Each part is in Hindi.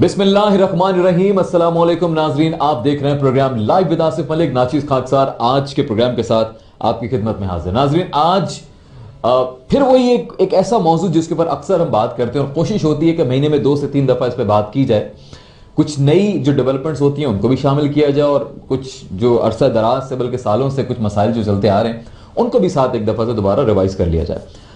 बिस्मिल्लाहिर्रहमानिर्रहीम। अस्सलाम वालेकुम नाजरीन, आप देख रहे हैं programme live with Asif Malik. नाचिस खाकसार आज के प्रोग्राम के साथ आपकी खिदमत में हाजिर। नाजरीन, आज फिर वही एक ऐसा मौजूद जिसके ऊपर अक्सर हम बात करते हैं और कोशिश होती है कि महीने में 2 से 3 दफ़ा इस पर बात की जाए। कुछ नई जो डेवलपमेंट्स होती हैं उनको भी शामिल किया जाए और कुछ जो अरसा दराज से बल्कि सालों से कुछ मसाइल जो चलते आ रहे हैं उनको भी साथ एक दफ़ा से दोबारा रिवाइज कर लिया जाए।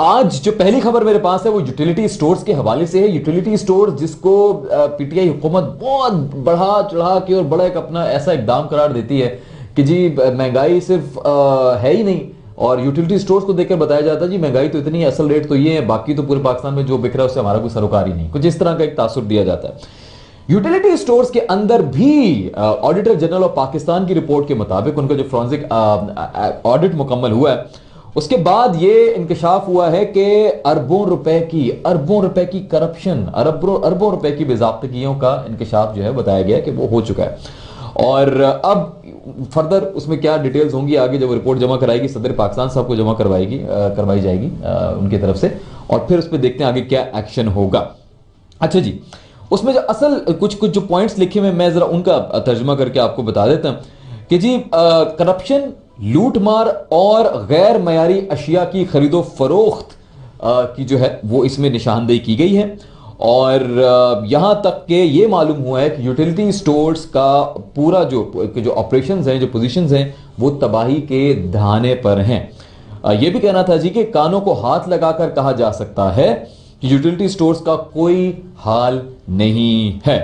आज जो पहली खबर मेरे पास है वो यूटिलिटी स्टोर्स के हवाले से है। यूटिलिटी स्टोर्स जिसको पीटीआई हुकूमत बहुत बढ़ा चढ़ा के और बड़ा एक अपना ऐसा इकदाम करार देती है कि जी महंगाई सिर्फ है ही नहीं, और यूटिलिटी स्टोर्स को देखकर बताया जाता है जी महंगाई तो इतनी है, असल रेट तो ये है, बाकी तो पूरे पाकिस्तान में जो बिक रहा है उससे हमारा कोई सरोकार ही नहीं। कुछ इस तरह का एक तासुर दिया जाता है। यूटिलिटी स्टोर्स के अंदर भी ऑडिटर जनरल ऑफ पाकिस्तान की रिपोर्ट के मुताबिक उनका जो फॉरेंसिक ऑडिट मुकम्मल हुआ है उसके बाद ये इंकशाफ हुआ है कि अरबों रुपए की करप्शन, अरबों रुपए की बेज़ाब्तगियों का इंकशाफ जो है बताया गया कि वो हो चुका है। और अब फर्दर उसमें क्या डिटेल्स होंगी आगे जब रिपोर्ट जमा कराएगी सदर पाकिस्तान साहब को जमा करवाई जाएगी उनकी तरफ से, और फिर उस पर देखते हैं आगे क्या एक्शन होगा। अच्छा जी, उसमें जो असल कुछ जो पॉइंट्स लिखे हुए मैं जरा उनका तर्जुमा करके आपको बता देता हूं कि जी करप्शन, लूटमार और गैर मयारी अशिया की खरीदो फरोख्त की जो है वो इसमें निशानदेही की गई है। और यहां तक कि ये मालूम हुआ है कि यूटिलिटी स्टोर्स का पूरा जो ऑपरेशंस हैं, जो पोजीशंस हैं, वो तबाही के धाने पर हैं। ये भी कहना था जी कि कानों को हाथ लगाकर कहा जा सकता है कि यूटिलिटी स्टोर्स का कोई हाल नहीं है।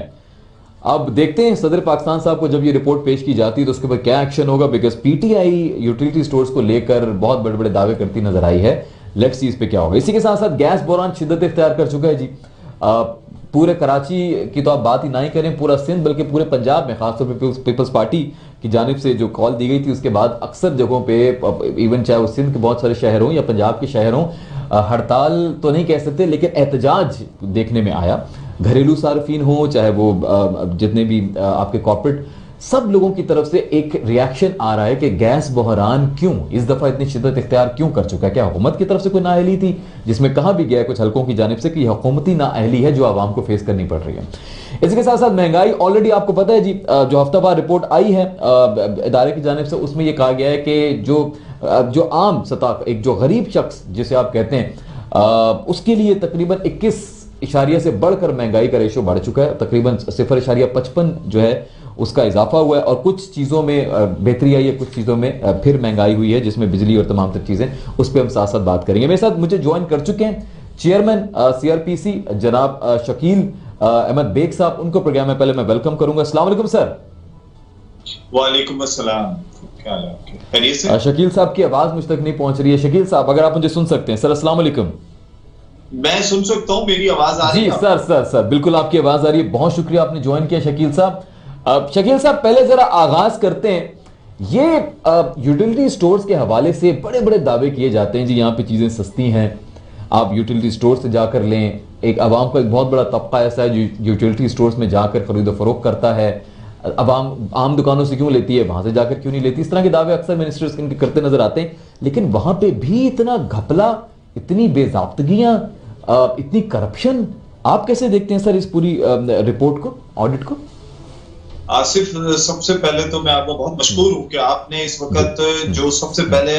अब देखते हैं सदर पाकिस्तान साहब को जब ये रिपोर्ट पेश की जाती है तो उसके ऊपर क्या एक्शन होगा, बिकॉज पीटीआई यूटिलिटी स्टोर्स को लेकर बहुत बड़े बड़े दावे करती नजर आई है। लेट्स सी इस पे क्या होगा। इसी के साथ साथ गैस बहरान शिद्दत इख्तियार कर चुका है जी। पूरे कराची की तो आप बात ही ना ही करें, पूरा सिंध बल्कि पूरे पंजाब में खासतौर पर पीपल्स पार्टी की जानिब से जो कॉल दी गई थी उसके बाद अक्सर जगहों पे, इवन चाहे वो सिंध के बहुत सारे शहर हों या पंजाब के शहर हों, हड़ताल तो नहीं कह सकते लेकिन एहतजाज देखने में आया। घरेलू सार्फिन हो चाहे वो जितने भी आपके कॉर्पोरेट, सब लोगों की तरफ से एक रिएक्शन आ रहा है कि गैस बहरान क्यों इस दफा इतनी शिद्दत इख्तियार क्यों कर चुका है। क्या हुकूमत की तरफ से कोई नाअहली थी, जिसमें कहा भी गया कुछ हलकों की जानिब से कि हुकूमती नाअहली है जो आवाम को फेस करनी पड़ रही है। इसके साथ साथ महंगाई ऑलरेडी आपको पता है जी, जो हफ्तावार रिपोर्ट आई है इदारे की जानिब से उसमें यह कहा गया है कि जो आम सतह एक जो गरीब शख्स जिसे आप कहते हैं उसके लिए तकरीबन 21 से बढ़कर महंगाई का रेशो बढ़ चुका है। तकरीबन 0.55 जो है उसका इजाफा हुआ है और कुछ चीज़ों में बेहतरी आई है, कुछ चीज़ों में फिर महंगाई हुई है जिसमें बिजली और तमाम तर चीज़ें, उस पर हम साथ साथ बात करेंगे। मेरे साथ मुझे ज्वाइन कर चुके हैं चेयरमैन सीआरपीसी जनाब शकील अहमद बेग साहब। उनको प्रोग्राम में पहले मैं वेलकम करूंगा। अस्सलाम वालेकुम सर। वालेकुम अस्सलाम, क्या हाल है? खैरियत से? शकील साहब की आवाज़ मुझ तक नहीं पहुंच रही है। शकील साहब अगर आप मुझे सुन सकते हैं। सर अस्सलाम वालेकुम। मैं सुन सकता हूं, मेरी आवाज आ रही है? जी सर बिल्कुल आपकी आवाज़ आ रही है। बहुत शुक्रिया आपने ज्वाइन किया शकील साहब। शकील साहब पहले जरा आगाज करते हैं। ये यूटिलिटी स्टोर्स के हवाले से बड़े बड़े दावे किए जाते हैं जी यहाँ पे चीज़ें सस्ती हैं, आप यूटिलिटी स्टोर से जाकर लें। एक आवाम का एक बहुत बड़ा तबका ऐसा है जो यूटिलिटी स्टोर्स में जाकर खरीदो फरोख्त करता है। आवाम आम दुकानों से क्यों लेती है, वहाँ से जाकर क्यों नहीं लेती। इस तरह के दावे अक्सर मिनिस्टर्स इनके करते नजर आते हैं, लेकिन वहाँ पे भी इतना घपला, इतनी बेज़ाब्तगियाँ, इतनी करप्शन, आप कैसे देखते हैं सर इस पूरी रिपोर्ट को, ऑडिट को? आसिफ, सबसे पहले तो मैं आपका बहुत मशहूर हूं कि आपने इस वक्त जो सबसे पहले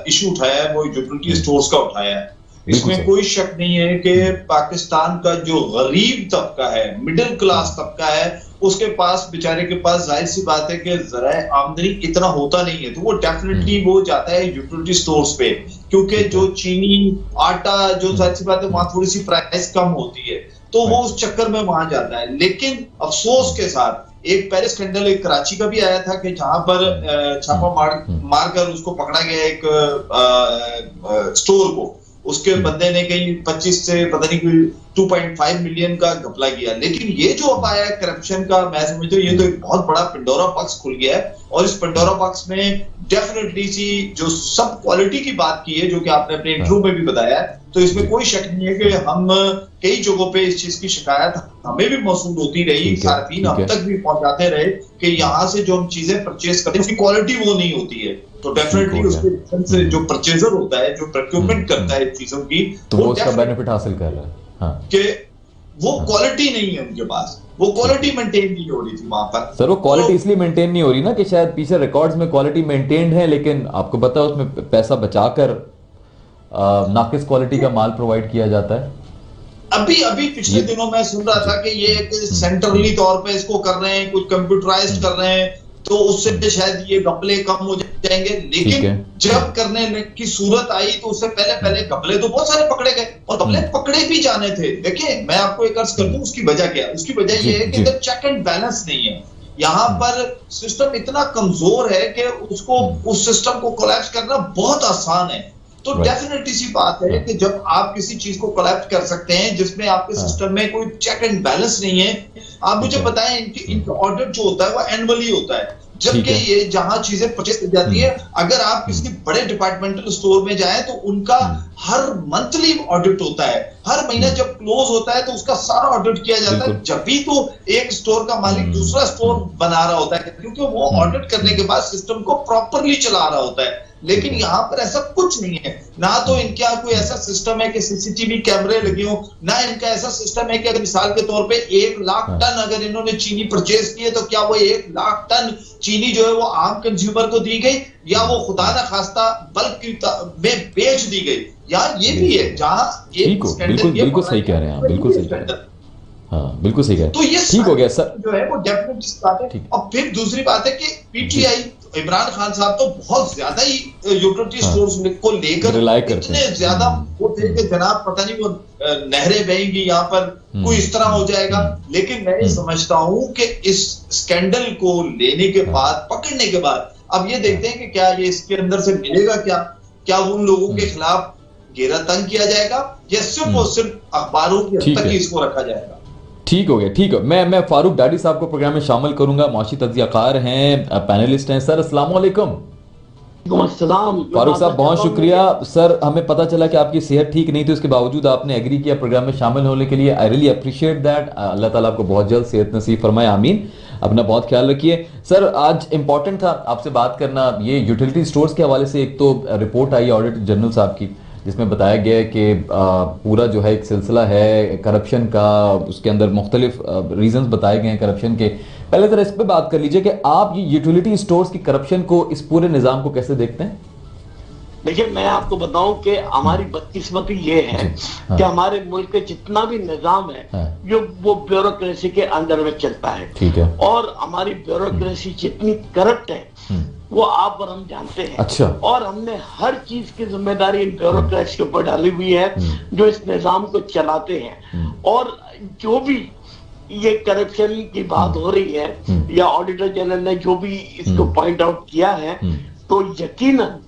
इशू उठाया है वो यूटिलिटी स्टोर्स का उठाया है। इसमें कोई शक नहीं है कि पाकिस्तान का जो गरीब तबका है, मिडिल क्लास तबका है, उसके पास बेचारे के पास जाहिर सी बात है कि जराए आमदनी इतना होता नहीं है, तो वो डेफिनेटली वो जाता है यूटिलिटी स्टोर्स पे, क्योंकि जो चीनी, आटा, जो जाहिर सी बात है वहां थोड़ी सी प्राइस कम होती है, तो वो उस चक्कर में वहां जाता है। लेकिन अफसोस के साथ एक पेरिस स्कैंडल एक कराची का भी आया था कि जहां पर छापा मारकर उसको पकड़ा गया एक स्टोर को, उसके बंदे ने कहीं 25 से पता नहीं कोई 2.5 मिलियन का घपला किया। लेकिन ये जो अब आया है करप्शन का, मैं समझता हूँ ये तो एक बहुत बड़ा पिंडोरा बॉक्स खुल गया है, और इस पिंडोरा बॉक्स में डेफिनेटली सी जो सब क्वालिटी की बात की है, जो कि आपने अपने इंटरव्यू में भी बताया है, तो इसमें कोई शक नहीं है कि हम कई जगहों पे इस चीज की शिकायत हमें भी मौसूल होती रही, सार्फिन हम तक भी पहुंचाते रहे कि यहाँ से जो हम चीजें परचेज करते हैं उसकी क्वालिटी वो नहीं होती है। तो डेफिनेटली उसके जो परचेजर होता है, जो प्रोक्योरमेंट करता है चीजों की, तो वो उसका बेनिफिट हासिल कर रहा है। हाँ। कि वो क्वालिटी नहीं है उनके पास, वो क्वालिटी मेंटेन नहीं हो रही थी वहां पर। सर वो क्वालिटी तो इसलिए मेंटेन नहीं हो रही ना कि शायद पीछे रिकॉर्ड्स में क्वालिटी मेंटेन्ड है, लेकिन आपको पता है उसमें पैसा बचाकर नाकिस क्वालिटी का माल प्रोवाइड किया जाता है। अभी अभी पिछले दिनों मैं सुन रहा था कि ये सेंट्रली तौर पे इसको कर रहे हैं, कुछ कंप्यूटराइज्ड कर रहे हैं, तो उससे शायद ये घपले कम हो जाएंगे। लेकिन जब करने की सूरत आई तो उससे पहले घपले तो बहुत सारे पकड़े गए, और घपले पकड़े भी जाने थे। देखिए मैं आपको एक अर्ज कर दूं, उसकी वजह क्या है? उसकी वजह ये है कि इधर चेक एंड बैलेंस नहीं है। यहाँ पर सिस्टम इतना कमजोर है कि उसको उस सिस्टम को कोलैप्स करना बहुत आसान है। तो डेफिनेटली सी बात है कि जब आप किसी चीज को कोलैप्स कर सकते हैं जिसमें आपके सिस्टम में कोई चेक एंड बैलेंस नहीं है, आप मुझे बताएं इनका ऑडिट जो होता है वो एनुअली होता है, जबकि ये जहां चीजें परचेज की जाती है, अगर आप किसी बड़े डिपार्टमेंटल स्टोर में जाएं तो उनका हर मंथली ऑडिट होता है, हर महीना जब क्लोज होता है तो उसका सारा ऑडिट किया जाता है। जब भी तो एक स्टोर का मालिक दूसरा स्टोर बना रहा होता है, क्योंकि वो ऑडिट करने के बाद सिस्टम को प्रॉपरली चला रहा होता है। लेकिन यहाँ पर ऐसा कुछ नहीं है, ना तो इनका कोई ऐसा सिस्टम है कि सीसीटीवी कैमरे लगे हो, ना इनका ऐसा सिस्टम है कि अगर मिसाल के तौर पे 1 लाख टन अगर इन्होंने चीनी परचेज की है तो क्या वो 1 लाख टन चीनी जो है वो आम कंज्यूमर को दी गई, या वो खुदा न खास्ता बल्क में बेच दी गई, या ये भी है जहां बिल्कुल सही कह रहे हैं आप, बिल्कुल सही कह रहे हैं। हाँ बिल्कुल सही कह रहे हैं। तो ये ठीक हो गया सर, जो है वो डेफिनेटली बात है। और फिर दूसरी बात है कि पीटीआई इमरान खान साहब तो बहुत ज्यादा ही यूटिलिटी स्टोर्स को लेकर इतने ज्यादा वो थे कि जनाब पता नहीं वो नहरें बहेंगी यहाँ पर, कोई इस तरह हो जाएगा। लेकिन मैं समझता हूं कि इस स्कैंडल को लेने के बाद, पकड़ने के बाद, अब ये देखते हैं कि क्या ये इसके अंदर से मिलेगा, क्या उन लोगों के खिलाफ घेरा तंग किया जाएगा, या सिर्फ और सिर्फ अखबारों की हद तक ही इसको रखा जाएगा। ठीक हो गया, ठीक है। मैं फारूक डाडी साहब को प्रोग्राम में शामिल करूंगा, मुआशी तज्जियाकार हैं, पैनलिस्ट हैं। सर अस्सलाम वालेकुम। फारूक साहब बहुत शुक्रिया सर, हमें पता चला कि आपकी सेहत ठीक नहीं थी, उसके बावजूद आपने एग्री किया प्रोग्राम में शामिल होने के लिए। I really appreciate that. Allah ताला आपको बहुत जल्द सेहत नसीब फरमाए, आमीन। अपना बहुत ख्याल रखिए। सर आज इंपॉर्टेंट था आपसे बात करना, ये यूटिलिटी स्टोर्स के हवाले से एक तो रिपोर्ट आई ऑडिटर जनरल साहब की, जिसमें बताया गया है कि पूरा जो है एक सिलसिला है करप्शन का, उसके अंदर मुख्तलिफ रीजंस बताए गए हैं करप्शन के। पहले जरा इस पर बात कर लीजिए कि आप ये यूटिलिटी स्टोर्स की करप्शन को, इस पूरे निज़ाम को कैसे देखते हैं? देखिए मैं आपको बताऊं कि हमारी बदकिस्मती ये है कि हमारे मुल्क के जितना भी निजाम है जो वो ब्यूरोक्रेसी के अंडर में चलता है। ठीक है। और हमारी ब्यूरोक्रेसी जितनी करप्ट है वो आप और हम जानते हैं। अच्छा। और हमने हर चीज की जिम्मेदारी इन ब्यूरोक्रेट्स के ऊपर डाली हुई है जो इस निजाम को चलाते हैं। और जो भी ये करप्शन की बात हो रही है या ऑडिटर जनरल ने जो भी इसको पॉइंट आउट किया है, तो यकीनन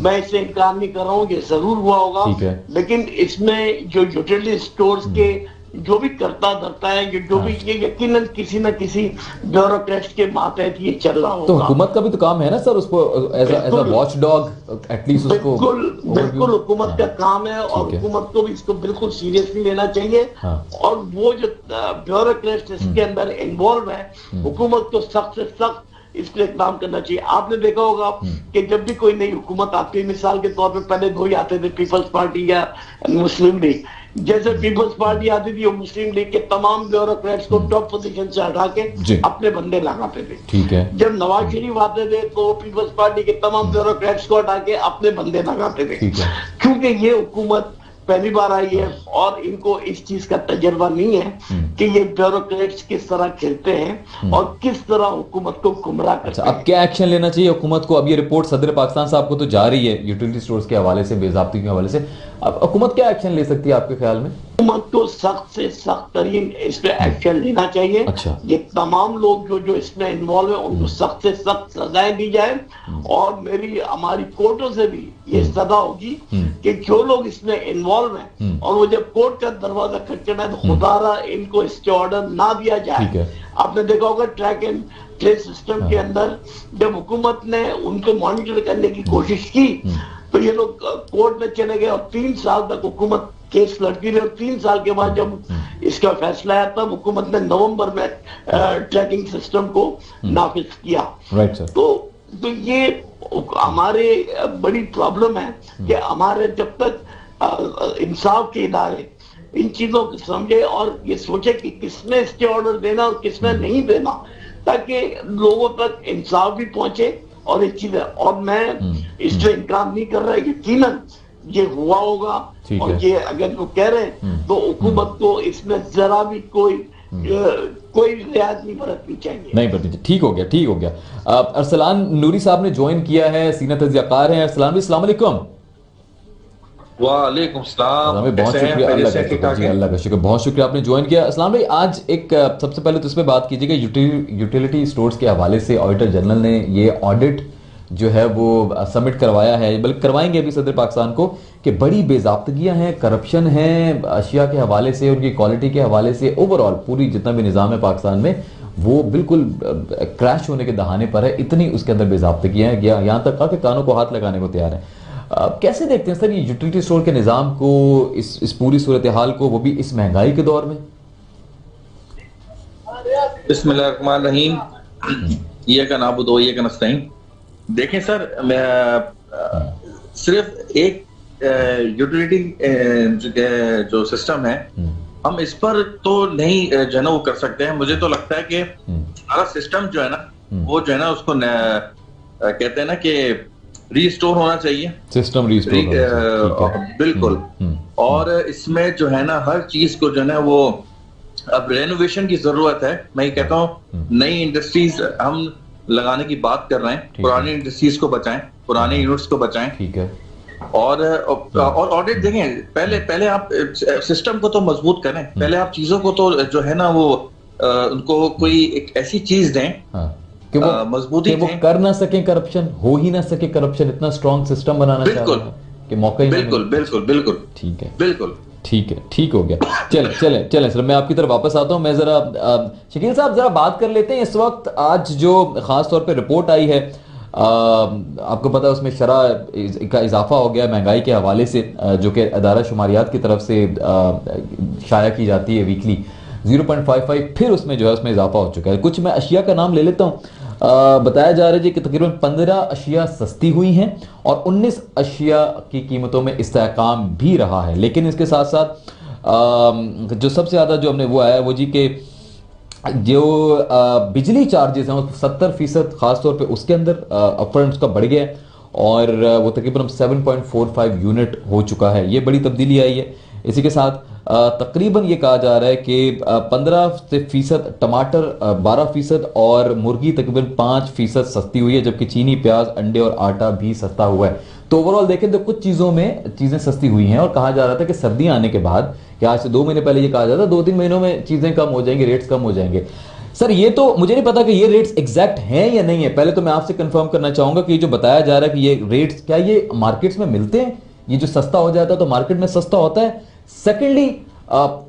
मैं इससे इनकार नहीं कर रहा हूँ, ये जरूर हुआ होगा। लेकिन इसमें जो यूटिलिटी स्टोर्स के जो भी करता धरता है, जो भी ये यकीनन किसी न किसी ब्यूरोक्रेट्स के मातहत ये चल रहा होगा। तो हुकूमत का भी तो काम है ना सर उसको as a watch dog at least उसको। बिल्कुल हुकूमत का काम है और हुकूमत को भी इसको बिल्कुल सीरियसली लेना चाहिए। और वो जो ब्यूरोक्रेट्स इसके अंदर इन्वॉल्व है, हुकूमत को सख्त से सख्त इस पर इकदाम करना चाहिए। आपने देखा होगा कि जब भी कोई नई हुकूमत आती है, मिसाल के तौर पे पहले दो ही आते थे, पीपल्स पार्टी या मुस्लिम लीग। जैसे पीपल्स पार्टी आती थी, वो मुस्लिम लीग के तमाम ब्यूरोक्रेट्स को टॉप पोजीशन से हटा के अपने बंदे लगाते थे। ठीक है। जब नवाज शरीफ आते थे तो पीपल्स पार्टी के तमाम ब्यूरोक्रेट्स को हटा के अपने बंदे लगाते थे। क्योंकि ये हुकूमत पहली बार आई है और इनको इस चीज का तजर्बा नहीं है कि ये ब्यूरोक्रेट्स किस तरह खेलते हैं और किस तरह हुकूमत को गुमराह करते हैं। अब क्या एक्शन लेना चाहिए हुकूमत को? अब ये रिपोर्ट सदर पाकिस्तान साहब को तो जा रही है यूटिलिटी स्टोर्स के हवाले से, बेज़ाब्ती के हवाले से। अब हुकूमत क्या एक्शन ले सकती है आपके ख्याल में? हुकूमत को सख्त से सख्त तरीन इस पे एक्शन लेना चाहिए। अच्छा। ये तमाम लोग जो इसमें इन्वॉल्व है उनको सख्त से सख्त सजाएं दी जाए। और हमारी कोर्टों से भी ये सजा होगी कि जो लोग इसमें इन्वॉल्व हैं और वो जब कोर्ट का दरवाजा खटखटाए तो खुदारा इनको इसके ऑर्डर ना दिया जाए। आपने देखा होगा ट्रैक एंड ट्रेस सिस्टम के अंदर जब हुकूमत ने उनको मॉनिटर करने की कोशिश की तो ये लोग कोर्ट में चले गए और 3 साल तक हुकूमत केस लड़ती रही। और 3 साल के बाद जब इसका फैसला आया तब हुकूमत ने नवंबर में ट्रैकिंग सिस्टम को नाफिज किया। Right sir. तो ये हमारे बड़ी प्रॉब्लम है कि हमारे जब तक इंसाफ के इदारे इन चीजों को समझे और ये सोचे कि किसने स्टे ऑर्डर देना और किसने नहीं देना, ताकि लोगों तक इंसाफ भी पहुंचे और ये चीजें। और मैं इससे इनकार नहीं कर रहा, यकीनन ये हुआ होगा, और ये अगर वो कह रहे हैं तो हुकूमत को इसमें जरा भी कोई रियायत नहीं बरतनी चाहिए। नहीं बरतनी, ठीक हो गया, ठीक हो गया। अरसलान नूरी साहब ने ज्वाइन किया है, सीनियर तज्जियाकार हैं। अरसलान भाई अस्सलाम वालेकुम। वालेकुम सलाम, बहुत शुक्रिया, अल्लाह का शुक्र, बहुत शुक्रिया आपने ज्वाइन किया। अस्सलाम भाई, आज एक सबसे पहले तो इस पे बात कीजिएगा, यूटिलिटी स्टोर्स के हवाले से ऑडिटर जनरल ने ये ऑडिट जो है वो सबमिट करवाया है, बल्कि करवाएंगे अभी सदर पाकिस्तान को, कि बड़ी बेज़ाब्तगियां हैं, करप्शन है अशिया के हवाले से, उनकी क्वालिटी के हवाले से, ओवरऑल पूरी जितना भी निज़ाम है पाकिस्तान में वो बिल्कुल क्रैश होने के दहाने पर है। इतनी उसके अंदर बेज़ाब्तगियां हैं, यहाँ तक कि कानों को हाथ लगाने को तैयार है। कैसे देखते हैं सर ये यूटिलिटी स्टोर के निज़ाम को, इस पूरी सूरत हाल को, वो भी इस महंगाई के दौर में? बिस्मिल्लाहिर्रहमानिर्रहीम, इय्याका नअबुदु व इय्याका नस्तईन। देखें सर, सिर्फ एक यूटिलिटी जो सिस्टम है, हम इस पर तो नहीं जो है ना वो कर सकते हैं। मुझे तो लगता है कि हमारा सिस्टम जो है ना वो जो है ना उसको कहते हैं ना कि रीस्टोर होना चाहिए, सिस्टम रीस्टोर बिल्कुल। और इसमें जो है ना हर चीज को जो है ना वो अब रेनोवेशन की जरूरत है। मैं ये कहता हूँ नई इंडस्ट्रीज हम लगाने की बात कर रहे हैं, पुरानी इंडस्ट्रीज को बचाएं, पुराने यूनिट्स को बचाएं, ठीक है। और ऑडिट देखें, पहले आप सिस्टम को तो मजबूत करें, पहले आप चीजों को तो जो है ना वो उनको कोई एक ऐसी चीज दें कि वो मजबूती वो कर ना सके, करप्शन हो ही ना सके, करप्शन इतना स्ट्रॉन्ग सिस्टम बनाना बिल्कुल कि मौका ही बिल्कुल बिल्कुल बिल्कुल ठीक है, बिल्कुल ठीक है, ठीक हो गया। चले सर, मैं आपकी तरफ वापस आता हूं। मैं जरा शकील साहब जरा बात कर लेते हैं इस वक्त आज जो खास तौर पे रिपोर्ट आई है, आपको पता है उसमें शरह का इजाफा हो गया महंगाई के हवाले से, जो कि अदारा शुमारियात की तरफ से शाया की जाती है वीकली, 0.55 फिर उसमें जो है उसमें इजाफा हो चुका है। कुछ मैं अशिया का नाम ले लेता हूँ। बताया जा रहा है कि तकरीबन 15 अशिया सस्ती हुई हैं और 19 अशिया की कीमतों में इस्तेहकाम भी रहा है। लेकिन इसके साथ साथ जो सबसे ज़्यादा जो हमने वो आया है वो जी के जो बिजली चार्जेस हैं 70% ख़ास तौर पे उसके अंदर अपफ्रंट उसका बढ़ गया है और वो तकरीबन 7.45 यूनिट हो चुका है। ये बड़ी तब्दीली आई है। इसी के साथ तकरीबन ये कहा जा रहा है कि 15% टमाटर 12% और मुर्गी तकरीबन 5% सस्ती हुई है, जबकि चीनी, प्याज, अंडे और आटा भी सस्ता हुआ है। तो ओवरऑल देखें तो कुछ चीज़ों में चीज़ें सस्ती हुई हैं और कहा जा रहा था कि सर्दियाँ आने के बाद, कि आज से 2 महीने पहले ये कहा जाता था 2-3 महीनों में चीज़ें कम हो जाएंगी, रेट्स कम हो जाएंगे। सर ये तो मुझे नहीं पता कि ये रेट्स एग्जैक्ट हैं या नहीं है। पहले तो मैं आपसे कंफर्म करना चाहूँगा कि ये जो बताया जा रहा है कि ये रेट्स क्या ये मार्केट्स में मिलते हैं, ये जो सस्ता हो जाता है तो मार्केट में सस्ता होता है। सेकेंडली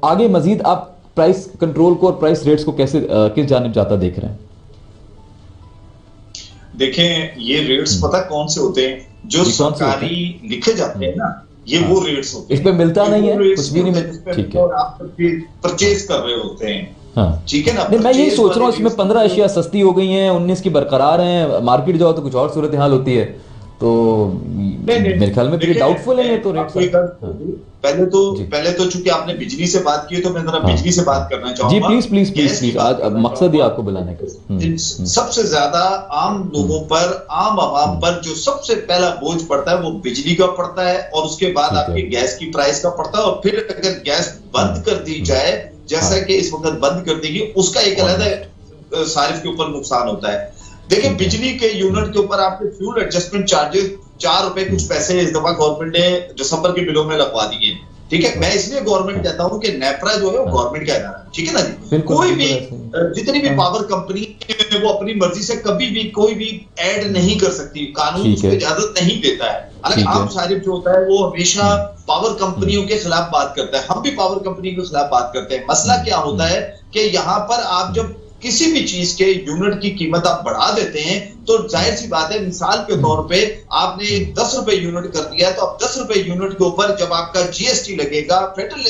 आगे मजीद आप प्राइस कंट्रोल को और प्राइस रेट्स को कैसे किस जानिब जाता देख रहे हैं? देखें ये रेट्स पता कौन से होते हैं, जो सरकारी लिखे जाते हैं ना, ये वो रेट्स होते हैं। इस पे मिलता नहीं है, कुछ भी नहीं मिलता, ठीक है, और आप परचेज कर रहे होते हैं, हाँ ठीक है ना। मैं यही सोच रहा हूँ इसमें 15 अशिया सस्ती हो गई हैं, 19 की बरकरार हैं, मार्केट जाओ तो कुछ और सूरत हाल होती है। तो मेरे ख्याल में डाउटफुल है ये तो रेट। पहले तो चूंकि आपने बिजली से बात की तो मैं जरा बिजली से बात करना चाहूंगा। जी प्लीज आज मकसद ही आपको बुलाने का। सबसे ज्यादा आम लोगों पर, आम आवाम पर जो सबसे पहला बोझ पड़ता है वो बिजली का पड़ता है और उसके बाद आपके गैस की प्राइस का पड़ता है। और फिर अगर गैस बंद कर दी जाए, जैसा कि इस वक्त बंद कर दी गई, उसका एक अलग सारिफ के ऊपर नुकसान होता है। देखिए बिजली के यूनिट के ऊपर आपके फ्यूल एडजस्टमेंट चार्जेस 4 रुपए कुछ पैसे इस दफा गवर्नमेंट ने दिसंबर के बिलों में लगवा दिए, ठीक है। मैं इसलिए गवर्नमेंट कहता हूं कि नेपरा जो है वो गवर्नमेंट का इदारा है, ठीक है ना जी। कोई भी जितनी भी पावर कंपनी है वो अपनी मर्जी से कभी भी कोई भी ऐड नहीं कर सकती, कानून उसको इजाजत नहीं देता है। हालांकि आम सारिफ जो होता है वो हमेशा पावर कंपनियों के खिलाफ बात करता है, हम भी पावर कंपनी के खिलाफ बात करते हैं। मसला क्या होता है कि यहाँ पर आप जब किसी भी चीज के यूनिट की कीमत आप बढ़ा देते हैं तो जाहिर सी बात है, मिसाल के तौर पे आपने 10 रुपए यूनिट कर दिया तो अब 10 रुपए यूनिट के ऊपर जब आपका जीएसटी लगेगा, फेडरल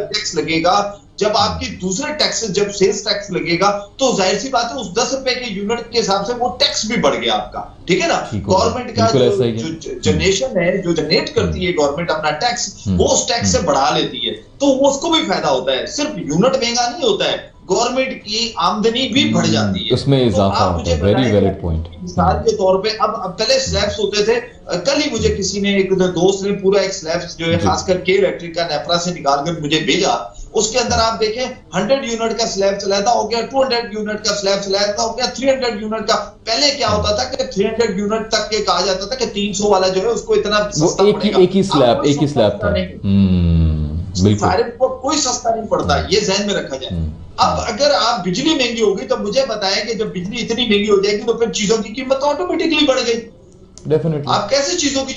टैक्स लगेगा, जब आपकी दूसरे टैक्सेस, जब सेल्स टैक्स लगेगा, तो जाहिर सी बात है उस 10 रुपए के यूनिट के हिसाब से वो टैक्स भी बढ़ गया आपका, ठीक है ना। गवर्नमेंट का जो जनरेशन है, जो जनरेट करती है गवर्नमेंट अपना टैक्स, वो उस टैक्स से बढ़ा लेती है। तो वो उसको भी फायदा होता है। सिर्फ यूनिट महंगा नहीं होता है, गवर्नमेंट की आमदनी भी बढ़ जाती है, उसमें इजाफा होता है। Very valid point. मिसाल के तौर पे अब पहले स्लैब्स होते थे, कल ही मुझे किसी ने, एक दोस्त ने पूरा एक स्लैब्स जो है खासकर के इलेक्ट्रिक का नेपरा से निकाल कर मुझे भेजा, उसके अंदर आप देखें 100 यूनिट का स्लैब चलाया था, हो गया 200 यूनिट का स्लैब चलाया था, हो गया 300 यूनिट का। पहले क्या होता था कि 300 यूनिट तक के कहा जाता था कि 300 वाला जो है उसको इतना सस्ता पड़ेगा। एक ही स्लैब था। सारे को कोई सस्ता नहीं पड़ता, ये ध्यान में रखा जाए। अब अगर आप बिजली महंगी होगी तो मुझे बताएं कि जब बिजली इतनी महंगी हो जाएगी तो फिर चीजों की कीमत ऑटोमेटिकली बढ़ गई। डेफिनेटली आप कैसे चीजों की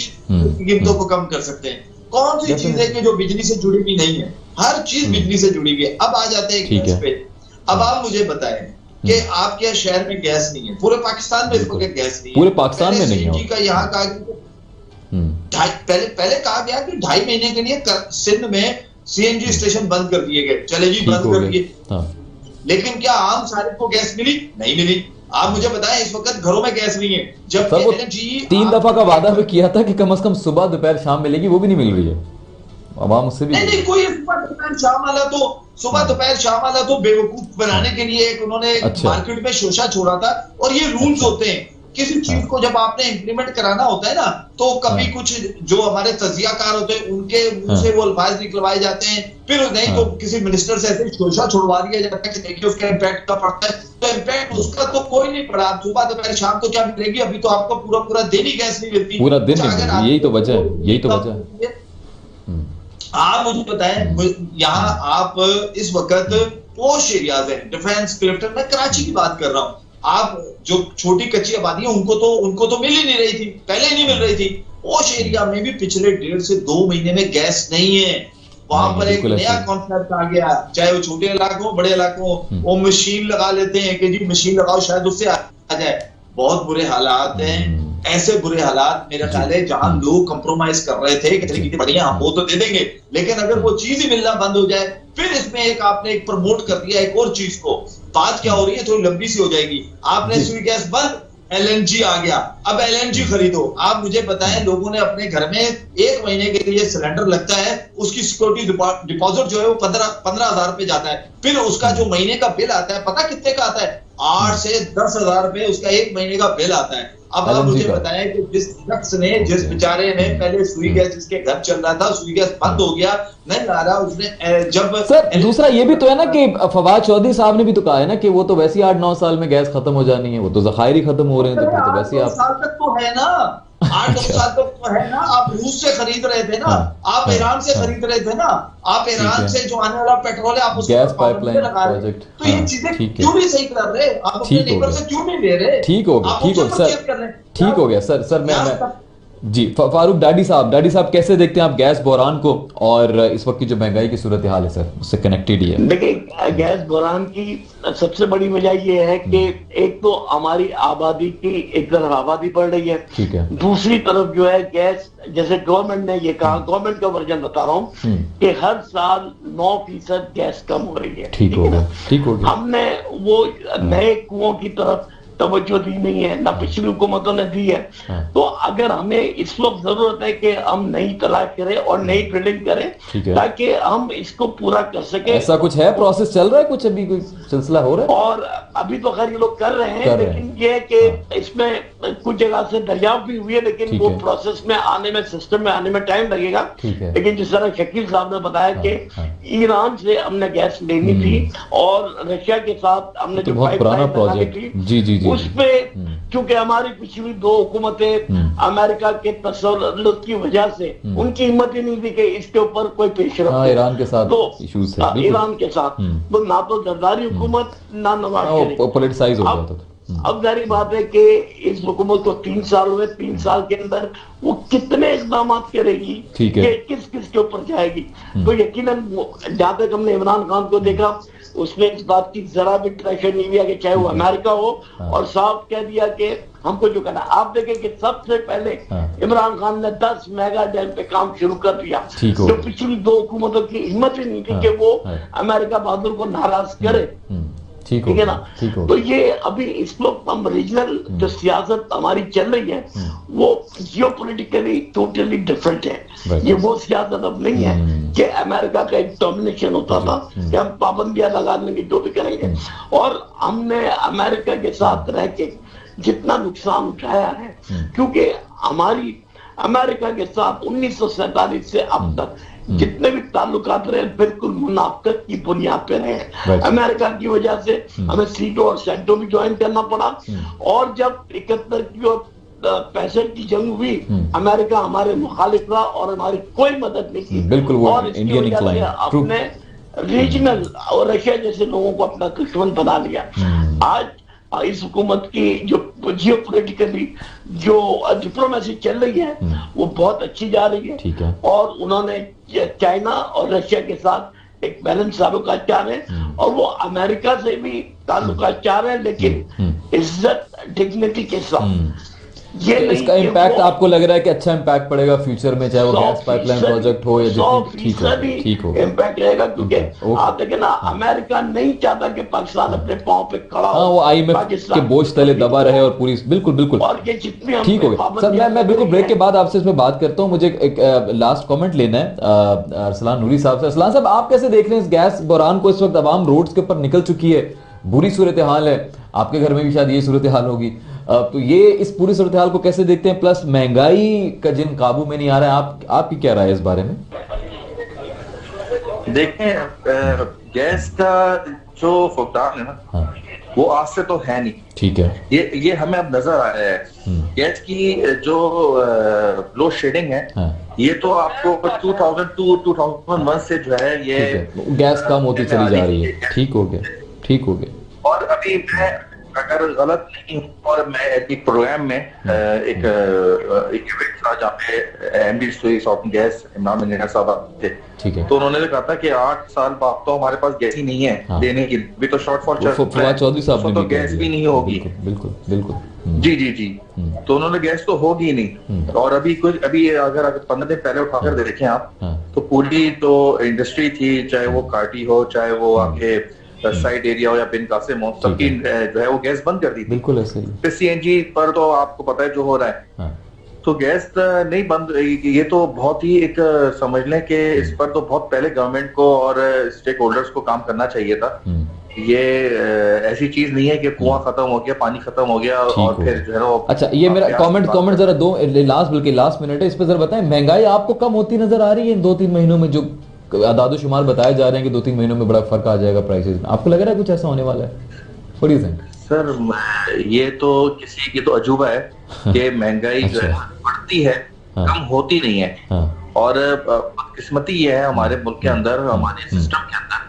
कीमतों को कम कर सकते हैं? कौन सी चीज है कि जो बिजली से जुड़ी हुई नहीं है? हर चीज बिजली से जुड़ी हुई है। अब आ जाते हैं गैस पे। अब आप मुझे बताएं कि आपके शहर में गैस नहीं है, पूरे पाकिस्तान में इस वक्त गैस नहीं है। पूरे पाकिस्तान में नहीं है। का यहाँ कहा पहले कहा गया कि 2.5 महीने के लिए सिंध में सीएनजी स्टेशन बंद कर दिए गए, चले जी बंद कर दिए। लेकिन क्या आम सारे को गैस मिली? नहीं मिली। आप मुझे बताएं इस वक्त घरों में गैस नहीं है, जबकि एलएनजी 3 दफा का वादा भी किया था कि कम से कम सुबह दोपहर शाम मिलेगी, वो भी नहीं मिल रही है। आवाम उससे भी नहीं कोई सुबह दोपहर शाम वाला तो सुबह दोपहर शाम वाला तो बेवकूफ बनाने के लिए एक उन्होंने मार्केट में शोषा छोड़ा था। और ये रूल्स होते हैं, किसी चीज को जब आपने इम्प्लीमेंट कराना होता है ना, तो कभी कुछ जो हमारे तजियाकार होते हैं उनके मुंह से वो अल्फाज निकलवाए जाते हैं, फिर नहीं तो किसी मिनिस्टर से ऐसे शोषा छुड़वा दिया जाता है कि देखिए उसका इम्पैक्ट क्या पड़ता है। तो इम्पैक्ट उसका तो कोई नहीं पड़ा। आप सुबह दोपहर शाम तो क्या मिलेगी? अभी तो आपको पूरा दिन ही गैस नहीं मिलती, पूरा दिन नहीं। यही तो वजह है, यही तो वजह है। आप मुझे बताएं, यहाँ आप इस वक्त पोश एरियाज है, डिफेंस क्लिफ्टन, मैं कराची की बात कर रहा हूँ। आप जो छोटी कच्ची आबादी है उनको तो मिल ही नहीं रही थी, पहले ही नहीं मिल रही थी। पोश एरिया में भी पिछले 1.5 से 2 महीने में गैस नहीं है। वहां पर एक नया कॉन्सेप्ट आ गया, चाहे वो छोटे इलाकों बड़े इलाकों, वो मशीन लगा लेते हैं कि जी मशीन लगाओ शायद उससे आ जाए। बहुत बुरे हालात हैं। ऐसे बुरे हालात मेरा ख्याल है जहां लोग कंप्रोमाइज कर रहे थे कि बढ़िया हम वो तो दे देंगे, लेकिन अगर वो चीज ही मिलना बंद हो जाए, फिर इसमें आपने एक प्रमोट कर दिया एक और चीज को। बात क्या हो रही है, थोड़ी लंबी सी हो जाएगी। आपने सुई गैस बंद, एलएनजी आ गया, अब एलएनजी खरीदो। आप मुझे बताएं, लोगों ने अपने घर में 1 महीने के लिए सिलेंडर लगता है, उसकी सिक्योरिटी डिपॉजिट जो है वो 15,000 रुपए जाता है। फिर उसका जो महीने का बिल आता है, पता कितने का आता है? 8 से 10,000 रुपए उसका 1 महीने का बिल आता है। अब आप मुझे बताएं कि जिस शख्स ने, जिस बेचारे ने पहले सुई गैस जिसके घर चल रहा था, सुई गैस बंद हो गया, नहीं आ रहा, उसने जब सर दूसरा ये भी तो है ना कि फवाद चौधरी साहब ने भी तो कहा है ना कि वो तो वैसे ही 8-9 साल में गैस खत्म हो जानी है, वो तो जखायर ही खत्म हो रहे हैं, तो फिर तो वैसे ही 8 साल तक तो है ना, 8-9 साल तक तो है ना। आप रूस से खरीद रहे थे ना, आप ईरान से खरीद रहे थे ना, आप ईरान से जो आने वाला पेट्रोल है आप उसको गैस पाइपलाइन प्रोजेक्ट, तो ये चीजें क्यों नहीं सही कर रहे? आप अपने नेबर से क्यों नहीं ले रहे? ठीक हो गया सर मैं जी। फारूक डाडी साहब कैसे देखते हैं आप गैस बहरान को, और इस वक्त की जो महंगाई की सूरत हाल है सर, उससे कनेक्टेड ही है। देखिए, गैस बहरान की सबसे बड़ी वजह यह है कि एक तो हमारी आबादी की एक तरफ आबादी बढ़ रही है, ठीक है, दूसरी तरफ जो है गैस, जैसे गवर्नमेंट ने ये कहा, गवर्नमेंट का वर्जन बता रहा हूँ कि हर साल 9% गैस कम हो रही है। ठीक हो गया। हमने वो नए कुओं की तरफ तवज्जो दी नहीं है, ना पिछली हुकूमतों ने दी है। तो अगर हमें इस वक्त जरूरत है कि हम नई तलाश करें और नई ड्रिलिंग करें ताकि हम इसको पूरा कर सके। ऐसा कुछ है, प्रोसेस चल रहा है, कुछ अभी कोई सिलसिला हो रहा है? और अभी तो खैर ये लोग कर रहे हैं, लेकिन ये है कि इसमें कुछ जगह से दरियाफ्त भी हुई है, लेकिन वो प्रोसेस में आने में, सिस्टम में आने में टाइम लगेगा। लेकिन जिस तरह शकील साहब ने बताया कि ईरान से हमने गैस लेनी थी और रशिया के साथ हमने जो पुराना प्रोजेक्ट जी उस पे, क्योंकि हमारी पिछली 2 हुकूमतें अमेरिका के तसल्लुत की वजह से उनकी हिम्मत ही नहीं थी कि इसके ऊपर कोई पेशरफ ईरान के साथ इश्यूज है, ईरान के साथ तो ना तो जरदारी हुकूमत ना नवाज पॉलिटिसाइज हो जाता था। अब जारी बात है कि इस हुकूमत को 3 साल हुए, 3 साल के अंदर वो कितने इकदाम करेगी, किस के ऊपर जाएगी। तो यकीनन जहां तक हमने इमरान खान को देखा, उसमें इस बात की जरा भी प्रेशर नहीं दिया कि चाहे वो अमेरिका हो, और साफ कह दिया कि हमको जो करना। आप देखें कि सबसे पहले इमरान खान ने 10 मेगा डैम पे काम शुरू कर दिया, जो पिछली 2 हुकूमतों की हिम्मत ही नहीं थी कि वो अमेरिका बहादुर को नाराज करे। ठीक है ना। ठीक हो तो ये अभी इस वक्त हम रीजनल जो सियासत हमारी चल रही है वो जियोपॉलिटिकली टोटली डिफरेंट है। ये वो सियासत अब नहीं है कि अमेरिका का एक डोमिनेशन होता था कि हम पाबंदियां लगा लेंगे जो भी करेंगे। और हमने अमेरिका के साथ रह के जितना नुकसान उठाया है, क्योंकि हमारी अमेरिका के साथ 1947 से अब तक जितने भी ताल्लुकात रहे बिल्कुल मुनाफिकत की बुनियाद पे रहे। अमेरिका की वजह से हमें सीटों और सेंटों भी ज्वाइन करना पड़ा। और जब 71 की और 65 की जंग हुई, अमेरिका हमारे मुखालिफ रहा और हमारी कोई मदद नहीं की। बिल्कुल वो और इसकी वजह से अपने रीजनल और रशिया जैसे लोगों को अपना दुश्मन बना लिया। आज इस हुकूमत की जो जियोपॉलिटिकली जो डिप्लोमेसी चल रही है वो बहुत अच्छी जा रही है। ठीक है। और उन्होंने चाइना और रशिया के साथ एक बैलेंस ताल्लुकात चाह रहे हैं और वो अमेरिका से भी ताल्लुकात चाह रहे हैं, लेकिन इज्जत डिग्निटी के साथ। ये इसका इम्पैक्ट आपको लग रहा है कि अच्छा इम्पैक्ट पड़ेगा फ्यूचर में, चाहे वो गैस पाइपलाइन प्रोजेक्ट हो या जितनी ठीक हो इम्पैक्ट रहेगा। क्योंकि आप देखें ना, अमेरिका नहीं चाहता कि पाकिस्तान अपने पांव पे खड़ा हो। वो IMF के बोझ तले दबा रहे और पूरी बिल्कुल बिल्कुल और ये जितनी ठीक हो गया। सर मैं बिल्कुल ब्रेक के बाद आपसे इसमें बात करता हूँ। मुझे एक लास्ट कमेंट लेना है अरसलान नूरी साहब से। अरसलान साहब, आप कैसे देख रहे हैं इस गैस बहरान को? इस वक्त अवाम रोड्स के ऊपर निकल चुकी है, बुरी सूरत हाल है, आपके घर में भी शायद ये सूरत हाल होगी। तो ये इस पूरी सूरत हाल को कैसे देखते हैं? प्लस महंगाई का जिन काबू में नहीं आ रहा है, आपकी क्या राय है इस बारे में? देखें, गैस का जो फुकदान है ना, वो आज से तो है नहीं। ठीक है। ये हमें अब नजर आ रहा है। गैस की जो लोड शेडिंग है, ये तो आपको 2002-2001 से जो है ये गैस कम होती चली जा रही है। ठीक हो गया, ठीक हो गया। और अभी मैं अगर गलत नहीं हूँ, और मैं एक प्रोग्राम में एक इवेंट था जहाँ पे MD stories of gas Imran Mirza साहब थे। ठीक है। तो उन्होंने कहा था कि 8 साल बाद तो हमारे पास गैस ही नहीं है देने की, भी तो शॉर्टफॉल चल रहा है, चौधरी साहब ने तो गैस भी नहीं होगी। बिल्कुल बिल्कुल जी जी जी। तो उन्होंने गैस तो होगी ही नहीं। और अभी अगर 15 दिन पहले उठाकर देखें आप, तो पूरी तो इंडस्ट्री थी, चाहे वो काटी हो, चाहे वो आपके साइड एरिया हो या बिन कासिम हो, सबकी जो है वो गैस बंद कर दी थी। बिल्कुल ऐसे ही। फिर CNG पर तो आपको पता है जो हो रहा है। तो गैस नहीं बंद, ये तो बहुत ही एक समझ लें कि इस पर तो बहुत पहले गवर्नमेंट को और स्टेक होल्डर्स को काम करना चाहिए था। ये ऐसी चीज नहीं है कि कुआं खत्म हो गया, पानी खत्म हो गया और फिर जो है वो। अच्छा, ये मेरा कमेंट जरा दो लास्ट मिनट है, इस पे जरा बताएं, महंगाई आपको कम होती नजर आ रही है इन 2-3 महीनों में? जो आदादो शुमार बताए जा रहे हैं कि 2-3 महीनों में बड़ा फर्क आ जाएगा प्राइसेस में, आपको लग रहा है कुछ ऐसा होने वाला है? What do you think? Sir ये तो किसी की तो अजूबा है कि महंगाई जो है बढ़ती है, कम होती नहीं है। और बदकिस्मती ये है हमारे मुल्क के अंदर, हमारे सिस्टम के अंदर,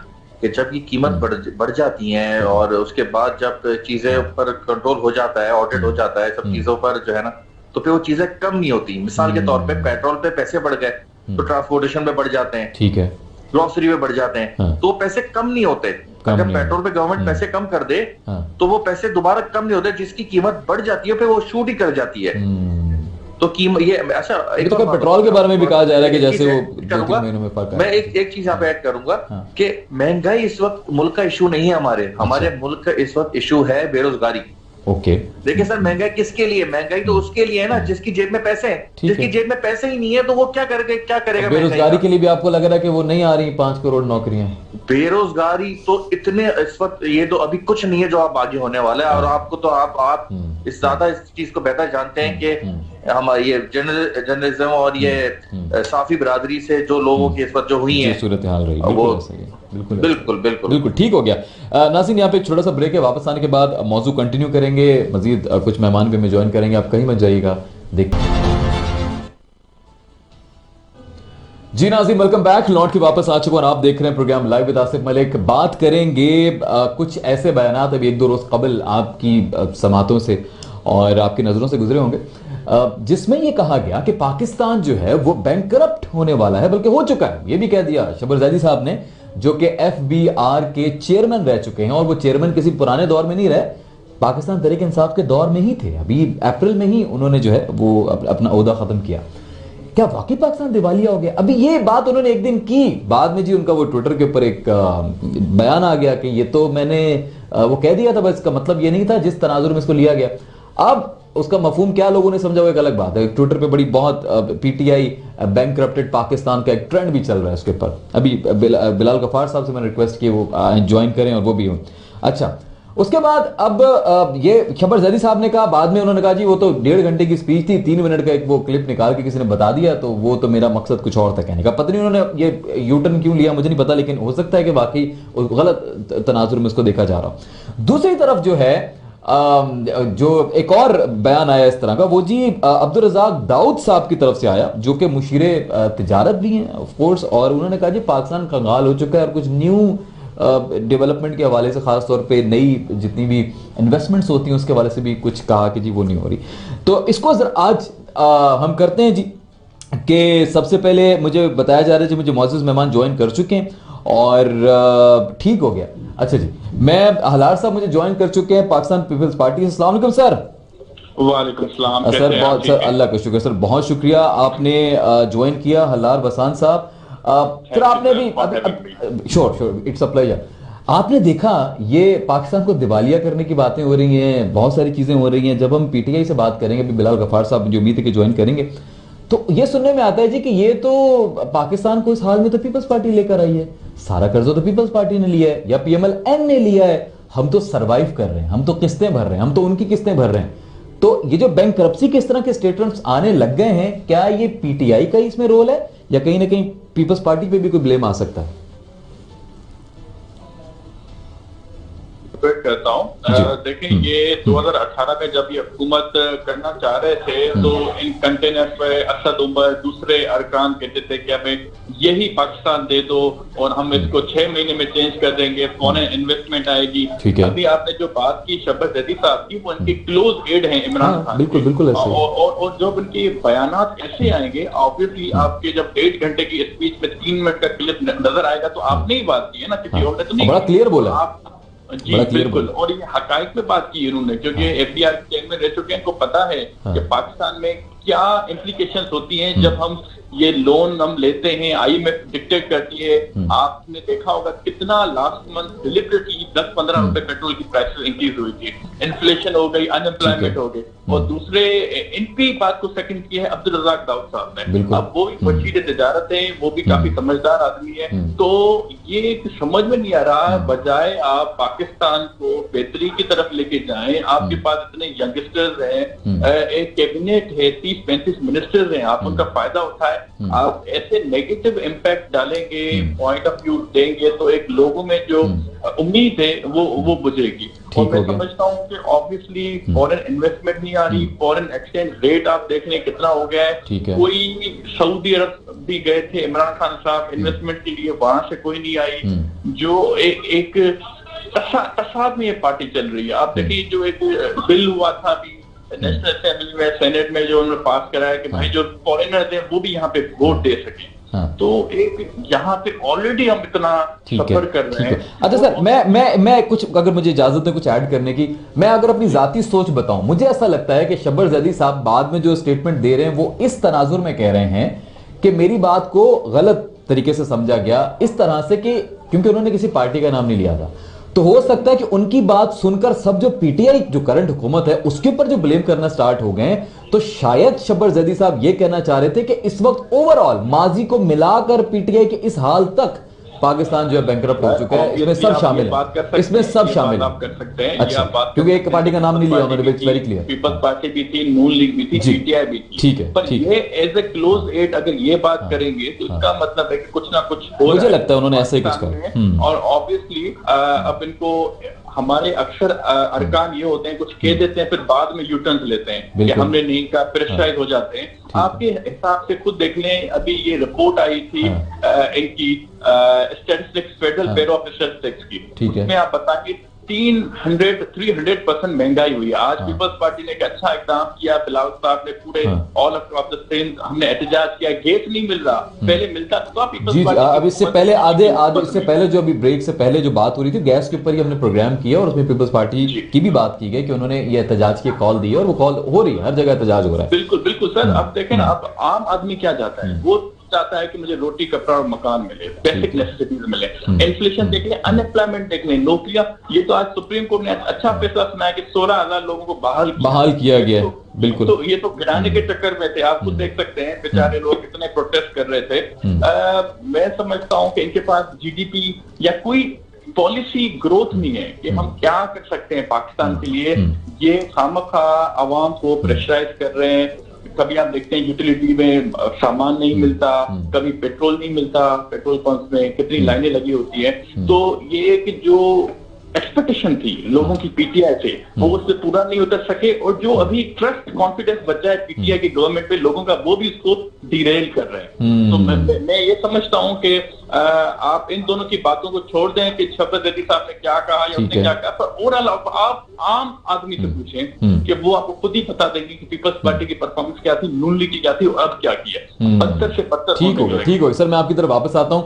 कि जब ये कीमत बढ़ जाती है और उसके बाद जब चीजें पर कंट्रोल हो जाता है, ऑडिट हो जाता है सब चीजों पर जो है ना, तो फिर वो चीजें कम नहीं होती। मिसाल के तौर पे पेट्रोल पे पैसे बढ़ गए तो ट्रांसपोर्टेशन पे बढ़ जाते हैं। ठीक है। ग्रोसरी पे बढ़ जाते हैं, तो पैसे कम नहीं होते। अगर पेट्रोल पे गवर्नमेंट पैसे कम कर दे तो वो पैसे दोबारा कम नहीं होते, जिसकी कीमत बढ़ जाती है फिर वो शूट ही कर जाती है। तो कीमत ये अच्छा, एक तो पेट्रोल के बारे में भी कहा जा रहा है कि जैसे वो 2-3 महीनों में फर्क है। मैं एक चीज यहाँ पे ऐड करूंगा कि महंगाई इस वक्त मुल्क का इशू नहीं है। हमारे मुल्क का इस वक्त इशू है बेरोजगारी। ओके। देखिए सर, महंगाई किसके लिए? महंगाई तो उसके लिए है ना जिसकी जेब में पैसे हैं। जिसकी जेब में पैसे ही नहीं है तो वो क्या करेगा? बेरोजगारी के लिए भी आपको लग रहा है कि वो नहीं आ रही 5 करोड़ नौकरियां? बेरोजगारी तो इतने इस वक्त ये तो अभी कुछ नहीं है जो आप आगे होने वाला है। और आपको तो आप इस ज्यादा इस चीज को बेहतर जानते हैं कि हम ये जर्नलिज्म और ये साफी बिरादरी से जो लोगों की इस वक्त जो हुई है सूरत हाल रही, बिल्कुल ठीक हो गया। नाज़रीन, यहाँ पे एक छोटा सा ब्रेक है, वापस आने के बाद मौजू कंटिन्यू करेंगे, मजीद कुछ मेहमान भी हमें ज्वाइन करेंगे, आप कहीं मत जाइएगा। जी नाज़रीन, वेलकम बैक। लौट के वापस आ चुका और आप देख रहे हैं programme live with Asif Malik. बात करेंगे कुछ ऐसे बयानात अभी 1-2 रोज कबल आपकी समातों से और आपकी नजरों से गुजरे होंगे, जिसमें यह कहा गया कि पाकिस्तान जो है वो बैंकरप्ट होने वाला है, बल्कि हो चुका है। यह भी कह दिया शबर ज़ैदी साहब ने, जो कि FBR के चेयरमैन रह चुके हैं। और वो चेयरमैन किसी पुराने दौर में नहीं रहे, पाकिस्तान तहरीक इंसाफ के दौर में ही थे। अभी अप्रैल में ही उन्होंने जो है वो अपना ओहदा खत्म किया। क्या वाकई पाकिस्तान दिवालिया हो गया? अभी ये बात उन्होंने एक दिन की, बाद में जी उनका वो ट्विटर के ऊपर एक बयान आ गया कि ये तो मैंने वो कह दिया था, बस इसका मतलब ये नहीं था जिस तनाजुर में इसको लिया गया। अब उसका मफहूम क्या लोगों ने समझा, वो एक अलग बात है। ट्विटर पे बड़ी बहुत पीटीआई बैंक करप्टेड पाकिस्तान का एक ट्रेंड भी चल रहा है उसके ऊपर। अभी बिलाल गफ्फार साहब से मैंने रिक्वेस्ट की वो ज्वाइन करें और वो भी हो। अच्छा, उसके बाद अब ये शब्बर जैदी साहब ने कहा, बाद में उन्होंने कहा जी वो तो 1.5 घंटे की स्पीच थी, 3 मिनट का एक वो क्लिप निकाल के किसी ने बता दिया, तो वो तो मेरा मकसद कुछ और था कहने का। पता नहीं उन्होंने ये यूटर्न क्यों लिया मुझे नहीं पता, लेकिन हो सकता है कि वाकई गलत तनाजुर में उसको देखा जा रहा। दूसरी तरफ जो है जो एक और बयान आया इस तरह का, वो जी अब्दुल रज़ाक दाऊद साहब की तरफ से आया, जो कि मुशीरे तिजारत भी हैं ऑफ कोर्स, और उन्होंने कहा जी पाकिस्तान कंगाल हो चुका है और कुछ न्यू डेवलपमेंट के हवाले से, खास तौर पे नई जितनी भी इन्वेस्टमेंट्स होती हैं उसके हवाले से भी कुछ कहा कि जी वो नहीं हो रही। तो इसको आज हम करते हैं जी कि सबसे पहले मुझे बताया जा रहा है जी मुझे मौजूद मेहमान ज्वाइन कर चुके हैं और ठीक हो गया। अच्छा जी, मैं हलार साहब मुझे ज्वाइन कर चुके हैं पाकिस्तान पीपल्स पार्टी से। अस्सलाम वालेकुम सर। वालेकुम सलाम सर। बहुत सर अल्लाह का शुक्र सर, बहुत शुक्रिया आपने ज्वाइन किया हलार वसान साहब। फिर आपने भी श्योर इट्स अ प्लेजर। आपने देखा ये पाकिस्तान को दिवालिया करने की बातें हो रही हैं, बहुत सारी चीजें हो रही हैं। जब हम पीटीआई से बात करेंगे, अभी बिलाल गफ्फार साहब मुझे उम्मीद है कि ज्वाइन करेंगे, तो ये सुनने में आता है जी कि ये तो पाकिस्तान को इस हाल में तो पीपल्स पार्टी लेकर आई है, सारा कर्जा तो पीपल्स पार्टी ने लिया है या पीएमएल-एन ने लिया है, हम तो सरवाइव कर रहे हैं, हम तो किस्तें भर रहे हैं, हम तो उनकी किस्तें भर रहे हैं। तो ये जो बैंक करप्सी के इस तरह के स्टेटमेंट्स आने लग गए हैं, क्या ये पीटीआई का इसमें रोल है या कहीं ना कहीं पीपल्स पार्टी पे भी कोई ब्लेम आ सकता है? करता हूँ। देखिए ये 2018 में जब ये हुकूमत करना चाह रहे थे तो इन कंटेनर पे असद उमर दूसरे अरकान कहते थे कि हमें यही पाकिस्तान दे दो और हम इसको 6 महीने में चेंज कर देंगे, फॉरेन इन्वेस्टमेंट आएगी। अभी आपने जो बात की शब्बर जैदी साहब की, वो उनके क्लोज एड हैं इमरान खान। बिल्कुल बिल्कुल ऐसे। और जब उनके बयानात ऐसे आएंगे, ऑब्वियसली आपके जब 1.5 घंटे की स्पीच में 3 मिनट का क्लिप नजर आएगा तो आपने ही बात की है ना, किसी और ने तो नहीं। बड़ा क्लियर बोला आप जी बिल्कुल, और ये हकाइक पे बात की उन्होंने, क्योंकि एफडीआर के चेयरमैन रह चुके हैं, इनको पता है कि पाकिस्तान में क्या इम्प्लीकेशंस होती हैं जब हम ये लोन हम लेते हैं, आईएमएफ डिक्टेट करती है। आपने देखा होगा कितना लास्ट मंथ डिलिबरेटली 10-15 रुपए पेट्रोल की प्राइसेस इंक्रीज हुई थी, इन्फ्लेशन हो गई, अनएम्प्लॉयमेंट हो गई। और दूसरे इनकी बात को सेकंड किया है अब्दुल रज़ाक दाऊद साहब ने। अब वो भी वकील तिजारत है, वो भी काफी समझदार आदमी है। तो ये समझ में नहीं आ रहा, बजाय आप पाकिस्तान को बेहतरी की तरफ लेके जाएं, आपके पास इतने यंगस्टर्स हैं, एक कैबिनेट है, 30-35 मिनिस्टर्स हैं, आप उनका फायदा उठाए। आप ऐसे नेगेटिव इम्पैक्ट डालेंगे, पॉइंट ऑफ व्यू देंगे तो एक लोगों में जो उम्मीद है वो बुझेगी। और मैं समझता हूँ कि ऑब्वियसली फॉरेन इन्वेस्टमेंट नहीं आ रही, फॉरेन एक्सचेंज रेट आप देख लें कितना हो गया है। कोई सऊदी अरब भी गए थे इमरान खान साहब इन्वेस्टमेंट के लिए, वहां से कोई नहीं आई। जो एक तसाद में ये पार्टी चल रही है। आप देखिए जो एक बिल हुआ था अभी नेशनल असेंबली में, सेनेट में, जो उन्होंने पास कराया कि भाई जो फॉरेनर्स हैं वो भी यहाँ पे वोट दे सके। तो एक यहाँ पे ऑलरेडी हम इतना सफर कर रहे हैं। अच्छा सर, मैं कुछ, अगर मुझे इजाजत है कुछ ऐड करने की, मैं अगर अपनी जाती सोच बताऊं, मुझे ऐसा लगता है कि शब्बर जैदी साहब बाद में जो स्टेटमेंट दे रहे हैं वो इस तनाजुर में कह रहे हैं कि मेरी बात को गलत तरीके से समझा गया, इस तरह से कि क्योंकि उन्होंने किसी पार्टी का नाम नहीं लिया था, तो हो सकता है कि उनकी बात सुनकर सब जो पीटीआई जो करंट हुकूमत है उसके ऊपर जो ब्लेम करना स्टार्ट हो गए। तो शायद शब्बर जैदी साहब ये कहना चाह रहे थे कि इस वक्त ओवरऑल माजी को मिलाकर पीटीआई के इस हाल तक पाकिस्तान जो है बैंकरप्ट हो चुका है, इसमें सब शामिल है, इसमें सब शामिल आप कर सकते हैं। अच्छा, क्योंकि एक पार्टी का नाम नहीं लिया उन्होंने, वेरी क्लियर। पीपल्स पार्टी भी थी, नून लीग भी थी, पीटीआई भी थी। ठीक है, पर ये एज ए क्लोज एड अगर ये बात करेंगे तो इसका मतलब है कि कुछ ना कुछ हो रहा है। मुझे लगता है उन्होंने ऐसे ही कुछ कहा। और ऑब्वियसली अब इनको हमारे अक्सर अरकान ये होते हैं, कुछ कह देते हैं फिर बाद में यूटर्न लेते हैं कि हमने नहीं कहा, प्रेशराइज हो जाते हैं। आपके हिसाब से खुद देख लें, अभी ये रिपोर्ट आई थी इनकी statistics, federal bureau of statistics की, उसमें आप बताएंगे 300% महंगाई हुई है। आज पीपल्स पार्टी ने एक अच्छा इकदाम किया, बिलावल साहब ने पूरे ऑल ऑफ द स्ट्रेन हमने एहतजाज किया, गेट नहीं मिल रहा, पहले मिलता था पीपल्स जी पार्टी। अब इससे पहले इससे पहले जो अभी ब्रेक से पहले जो बात हो रही थी गैस के ऊपर ही हमने प्रोग्राम किया और उसमें पीपल्स पार्टी की भी बात की गई कि उन्होंने ये एहतजाज की कॉल दी है और वो कॉल हो रही है, हर जगह एहतजाज हो रहा है। बिल्कुल बिल्कुल सर। अब देखें ना, अब आम आदमी क्या चाहता है, वो चाहता है कि मुझे रोटी कपड़ा और मकान मिले, बेसिक नेसेसिटीज मिले। इन्फ्लेशन देख लें, अनएम्प्लॉयमेंट देख लें, नौकरियां, ये तो आज सुप्रीम कोर्ट ने अच्छा फैसला सुनाया कि 16,000 लोगों को बहाल किया गया है। बिल्कुल। तो ये तो गिराने के चक्कर में थे, आप खुद देख सकते हैं बेचारे लोग कितने प्रोटेस्ट कर रहे थे। मैं समझता हूं कि इनके पास जीडीपी या कोई पॉलिसी ग्रोथ नहीं है कि हम क्या कर सकते हैं पाकिस्तान के लिए। ये खामखा आवाम को प्रेशराइज कर रहे हैं। कभी आप देखते हैं यूटिलिटी में सामान नहीं मिलता, कभी पेट्रोल नहीं मिलता, पेट्रोल पंप में कितनी लाइनें लगी होती है। तो ये कि जो एक्सपेक्टेशन थी लोगों की पीटीआई से, वो उससे पूरा नहीं उतर सके, और जो अभी ट्रस्ट कॉन्फिडेंस बचा है पीटीआई की गवर्नमेंट पे लोगों का, वो भी उसको डिरेल कर रहे हैं। तो मैं ये समझता हूं कि आप इन दोनों की बातों को छोड़ दें कि शफकत जैदी साहब ने क्या कहा या उसने क्या कहा, पर ओवरऑल आप आम आदमी से पूछें कि वो आपको खुद ही बता देंगे कि पीपल्स पार्टी की परफॉर्मेंस क्या थी, नून लीग की क्या थी और अब क्या किया। बदतर से बदतर। ठीक हो गया सर, मैं आपकी तरफ वापस आता हूँ।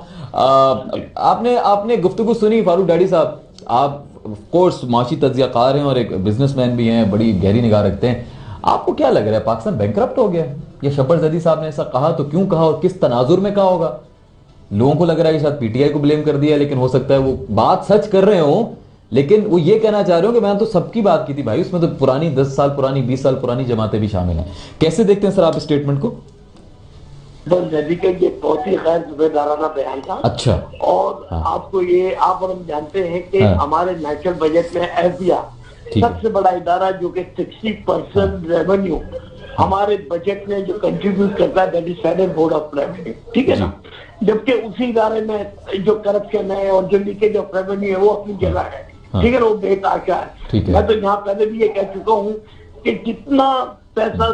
आपने गुफ्तगू सुनी फारूक डैडी साहब, आप ऑफ कोर्स माशी तज्जियाकार हैं और एक बिजनेसमैन भी हैं, बड़ी गहरी निगाह रखते हैं। आपको क्या लग रहा है, पाकिस्तान बैंकरप्ट हो गया है? ये शब्बर जैदी साहब ने ऐसा कहा तो क्यों कहा और किस तनाजुर में कहा होगा? लोगों को लग रहा है कि शायद पीटीआई को ब्लेम कर दिया, लेकिन हो सकता है वो बात सच कर रहे हो, लेकिन वो ये कहना चाह रहे हो कि मैंने तो सबकी बात की थी भाई, उसमें तो पुरानी 10 साल पुरानी 20 साल पुरानी जमातें भी शामिल हैं। कैसे देखते हैं सर आप इस स्टेटमेंट को? जैदी का ये बहुत ही गैर जिम्मेदाराना बयान था। अच्छा। और आपको ये आप और हम जानते हैं कि हमारे नेशनल बजट में एफबीआई सबसे बड़ा इदारा जो कि 60% रेवेन्यू हमारे बजट में जो कंट्रीब्यूट करता है, that is federal board of revenue, ठीक है ना। जबकि उसी इदारे में जो करप्शन है और जो लीकेज ऑफ रेवेन्यू है वो अपनी जगह है, ठीक है ना, वो बेताशा है। मैं तो यहाँ पहले भी ये कह चुका हूँ कि जितना पैसा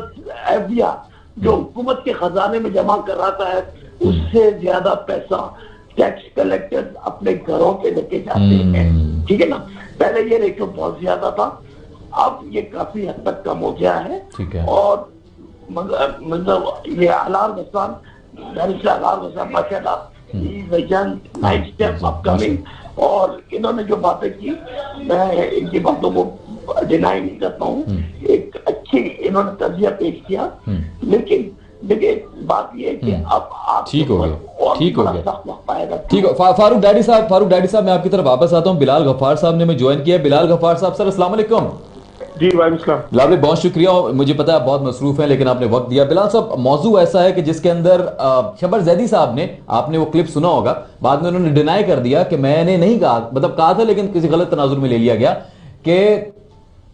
एफबीआई जो हुकूमत के खजाने में जमा कराता है, उससे ज्यादा पैसा टैक्स कलेक्टर्स अपने घरों पे लेके जाते हैं, ठीक है ना। पहले ये रेशो बहुत ज्यादा था, अब ये काफी हद तक कम हो गया है। और मतलब ये अलार गसान माशाल्लाह नाइट स्टेप अपकमिंग, और इन्होंने जो बातें की मैं इनकी बातों को डिनाई नहीं करता हूँ, एक अच्छी इन्होंने तर्जिया पेश किया। लेकिन देखिए बात ये है कि अब आप ठीक हो गया, ठीक हो गया, ठीक है। फारूक डैडी साहब मैं आपकी तरफ वापस आता हूँ। बिलाल गफ्फार साहब ने मैं ज्वाइन किया। बिलाल गफ्फार साहब, सर अस्सलाम वालेकुम। जी वालेकुम सलाम। बिलाल बहुत शुक्रिया, मुझे पता है आप बहुत मसरूफ हैं, लेकिन आपने वक्त दिया। बिलाल साहब, मौजू ऐसा है कि जिसके अंदर शब्बर जैदी साहब ने, आपने वो क्लिप सुना होगा, बाद में उन्होंने डिनाई कर दिया कि मैंने नहीं कहा, मतलब कहा था लेकिन किसी गलत तनाजुर में ले लिया गया कि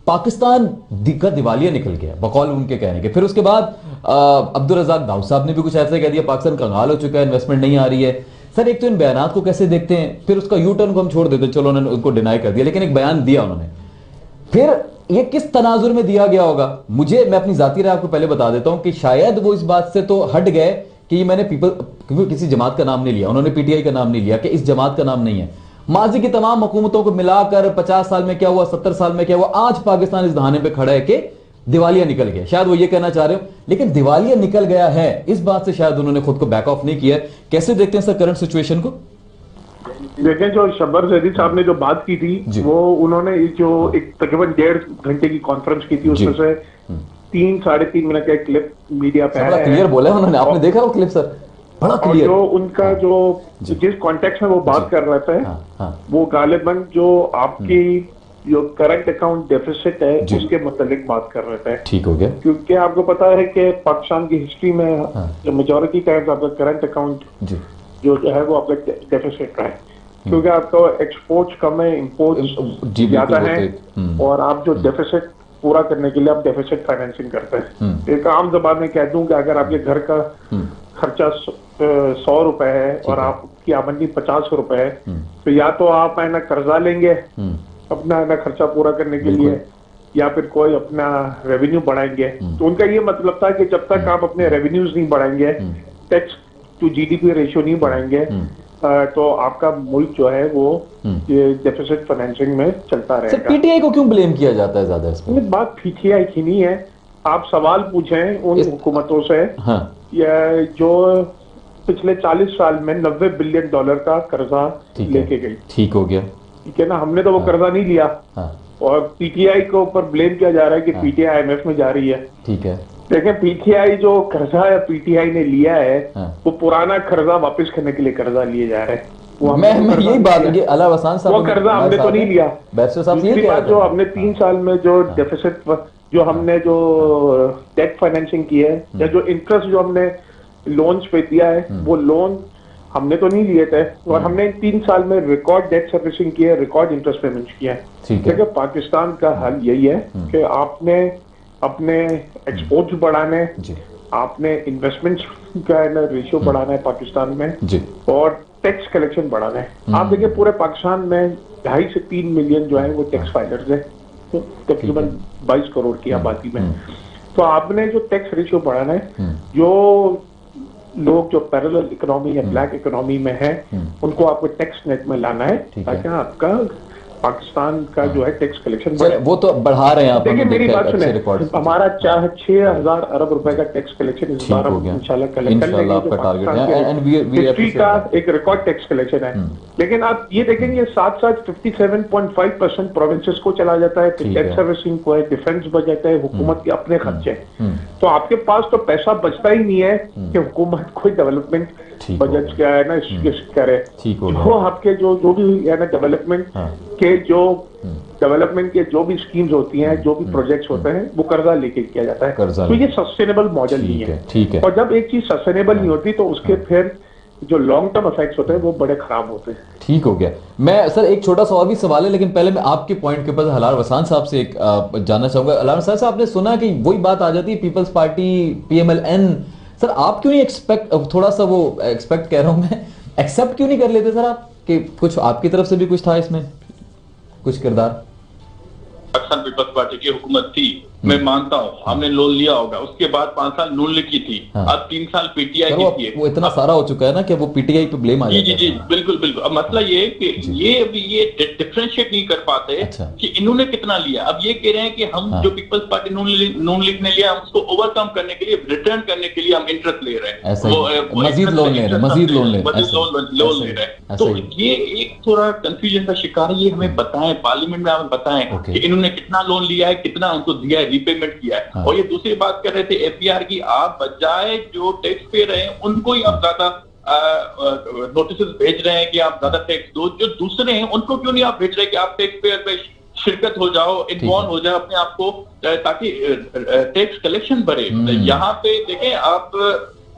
पाकिस्तान का दिवालिया निकल गया, बकौल उनके कहने के। फिर उसके बाद अब्दुल रज़ाक दाऊद साहब ने भी कुछ ऐसा कह दिया, पाकिस्तान कंगाल हो चुका है, इन्वेस्टमेंट नहीं आ रही है। सर एक तो इन बयानात को कैसे देखते हैं? फिर उसका यू टर्न को हम छोड़ देते, चलो उन्होंने उनको डिनाई कर दिया, लेकिन एक बयान दिया उन्होंने, फिर ये किस तनाजुर में दिया गया होगा? मैं अपनी जाती राय आपको पहले बता देता हूं कि शायद वो इस बात से तो हट गए कि मैंने क्योंकि किसी जमात का नाम नहीं लिया, उन्होंने पीटीआई का नाम नहीं लिया कि इस जमात का नाम नहीं है। माजी की तमाम हुकूमतों को मिलाकर 50 साल में क्या हुआ, 70 साल में क्या हुआ, आज पाकिस्तान इस दहाने पे खड़ा है कि दिवालिया निकल गया। शायद वो ये कहना चाह रहे हो, लेकिन दिवालिया निकल गया है, इस बात से शायद उन्होंने खुद को बैक ऑफ नहीं किया। कैसे देखते हैं सर करंट सिचुएशन को? देखें, जो शब्बर जैदी साहब ने जो बात की थी, वो उन्होंने जो एक तकरीबन 1.5 घंटे की कॉन्फ्रेंस की थी, उसमें से 3-3.5 मिनट का क्लिप मीडिया पे आया है। क्लियर बोला उन्होंने, आपने देखा वो क्लिप सर? बड़ा क्लियर। जो उनका जो जिस कॉन्टेक्स्ट में वो बात कर रहे थे, वो गालिबन जो आपकी जो करंट अकाउंट डेफिसिट है उसके मतलब बात कर रहे थे। ठीक हो गया, क्योंकि आपको पता है कि पाकिस्तान की हिस्ट्री में जो मेजोरिटी टाइम्स आपका करंट अकाउंट जो है वो आपका डेफिसिट रहा है, क्योंकि आपका एक्सपोर्ट्स कम है, इम्पोर्ट्स ज्यादा है, और आप जो डेफिसिट पूरा करने के लिए आप डेफिसिट फाइनेंसिंग करते हैं। एक आम जबान में कह दूं कि अगर आपके घर का खर्चा 100 रुपए है और आपकी आमदनी 50 रुपए है, तो या तो आप है ना कर्जा लेंगे अपना है ना खर्चा पूरा करने के लिए, या फिर कोई अपना रेवेन्यू बढ़ाएंगे। तो उनका ये मतलब था कि जब तक आप अपने रेवेन्यूज नहीं बढ़ाएंगे, टैक्स टू जीडीपी रेशियो नहीं बढ़ाएंगे, तो आपका मुल्क जो है वो ये डेफिसिट फाइनेंसिंग में चलता सर रहेगा। पीटीआई को क्यों ब्लेम किया जाता है ज्यादा इस पर? बात पीटीआई की नहीं है, आप सवाल पूछें उन हुकूमतों से हाँ या जो पिछले 40 साल में $90 बिलियन का कर्जा लेके गई। ठीक हो गया, ठीक है ना, हमने तो वो कर्जा नहीं लिया। हाँ और पीटीआई के ऊपर ब्लेम किया जा रहा है कि पीटीआई आईएमएफ में जा रही है। ठीक है, लेकिन पीटीआई जो कर्जा या पीटीआई ने लिया है वो पुराना कर्जा वापस करने के लिए कर्जा लिए जा रहे हैं। वो मैं यही बात है, अला वसान साहब वो कर्जा हमने तो नहीं लिया। बैरिस्टर साहब दूसरी बात जो हमने 3 साल में जो डेफिसिट जो हमने जो डेट फाइनेंसिंग की है या जो इंटरेस्ट जो हमने लोन्स पे दिया है वो लोन हमने तो नहीं लिए थे। और हमने इन 3 साल में रिकॉर्ड डेट सर्विसिंग की है, रिकॉर्ड इंटरेस्ट पेमेंट्स किया है। ठीक है, पाकिस्तान का हाल यही है कि आपने अपने एक्सपोर्ट्स बढ़ाने, आपने इन्वेस्टमेंट्स का है ना रेशियो बढ़ाना है पाकिस्तान में जी, और टैक्स कलेक्शन बढ़ाना है। आप देखिए पूरे पाकिस्तान में 2.5 से 3 मिलियन जो है वो टैक्स फाइलर्स है, तकरीबन 22 करोड़ की आबादी में। तो आपने जो टैक्स रेशियो बढ़ाना है, जो लोग जो पैरेलल इकोनॉमी या ब्लैक इकोनॉमी में है उनको आपको टैक्स नेट में लाना है ताकि आपका पाकिस्तान का जो है टैक्स कलेक्शन बढ़े। वो तो बढ़ा रहे हैं आप। देखिए मेरी बात सुने, हमारा 6,000 अरब रुपए का टैक्स कलेक्शन इस बार हम इंशाल्लाह कलेक्ट कर लेंगे। आपका टारगेट है एंड वी हिस्ट्री का एक रिकॉर्ड टैक्स कलेक्शन है। लेकिन आप ये देखेंगे साथ साथ 57.5% प्रोविंसेस को चला जाता है, डेट सर्विसिंग को है, डिफेंस बजट है, हुकूमत के अपने खर्चे। तो आपके पास तो पैसा बचता ही नहीं है कि हुकूमत कोई डेवलपमेंट बजट क्या है ना करे। जो आपके जो भी है ना डेवलपमेंट के जो डेवलपमेंट के जो भी स्कीम्स होती हैं, जो भी प्रोजेक्ट्स होते हैं वो कर्जा लेके किया जाता है। तो ये सस्टेनेबल मॉडल नहीं है। ठीक है, और जब एक चीज सस्टेनेबल नहीं होती तो उसके फिर जो लॉन्ग टर्म इफेक्ट्स होते हैं वो बड़े खराब होते हैं। ठीक हो गया। मैं सर एक छोटा सा और भी सवाल है, लेकिन पहले मैं आपके पॉइंट के ऊपर हलाल वसान साहब से एक जानना चाहूंगा। हलाल वसान साहब, आपने सुना कि वही बात आ जाती है पीपल्स पार्टी PMLN, सर आप क्यों नहीं थोड़ा सा वो एक्सपेक्ट कह रहा हूं मैं, एक्सेप्ट क्यों नहीं कर लेते सर आप कि कुछ आपकी तरफ से भी कुछ था इसमें, कुछ किरदार? पाकिस्तान पीपल्स पार्टी की हुकूमत थी, मैं मानता हूँ हमने लोन लिया होगा, उसके बाद 5 साल नून लीग की थी, अब 3 साल पीटीआई की थी। वो इतना सारा हो चुका है ना कि वो पीटीआई पे ब्लेम आ जाता है। जी बिल्कुल बिल्कुल। अब मसला ये है कि ये डिफरेंशिएट नहीं कर पाते कि इन्होंने कितना लिया। अब ये कह रहे हैं कि हम जो पीपल्स पार्टी नून लीग ने लिया, हम उसको ओवरकम करने के लिए, रिटर्न करने के लिए हम इंटरेस्ट ले रहे हैं, मजीद लोन ले रहे हैं। तो ये एक थोड़ा कंफ्यूजन का शिकार है। ये हमें बताएं, पार्लियामेंट में हमें बताएं कि इन्होंने कितना लोन लिया है, कितना उनको दिया है, रीपेमेंट किया है। और ये दूसरी बात कर रहे थे FBR की, आप बजाय जो टैक्स पे रहे हैं उनको ही आप ज्यादा नोटिस भेज रहे हैं कि आप ज्यादा टैक्स दो। जो दूसरे हैं उनको क्यों नहीं आप भेज रहे कि आप टैक्स पेयर पे शिरकत हो जाओ, इन्वॉल्व हो जाओ अपने आप को, ताकि टैक्स कलेक्शन बढ़े। यहाँ पे देखें, आप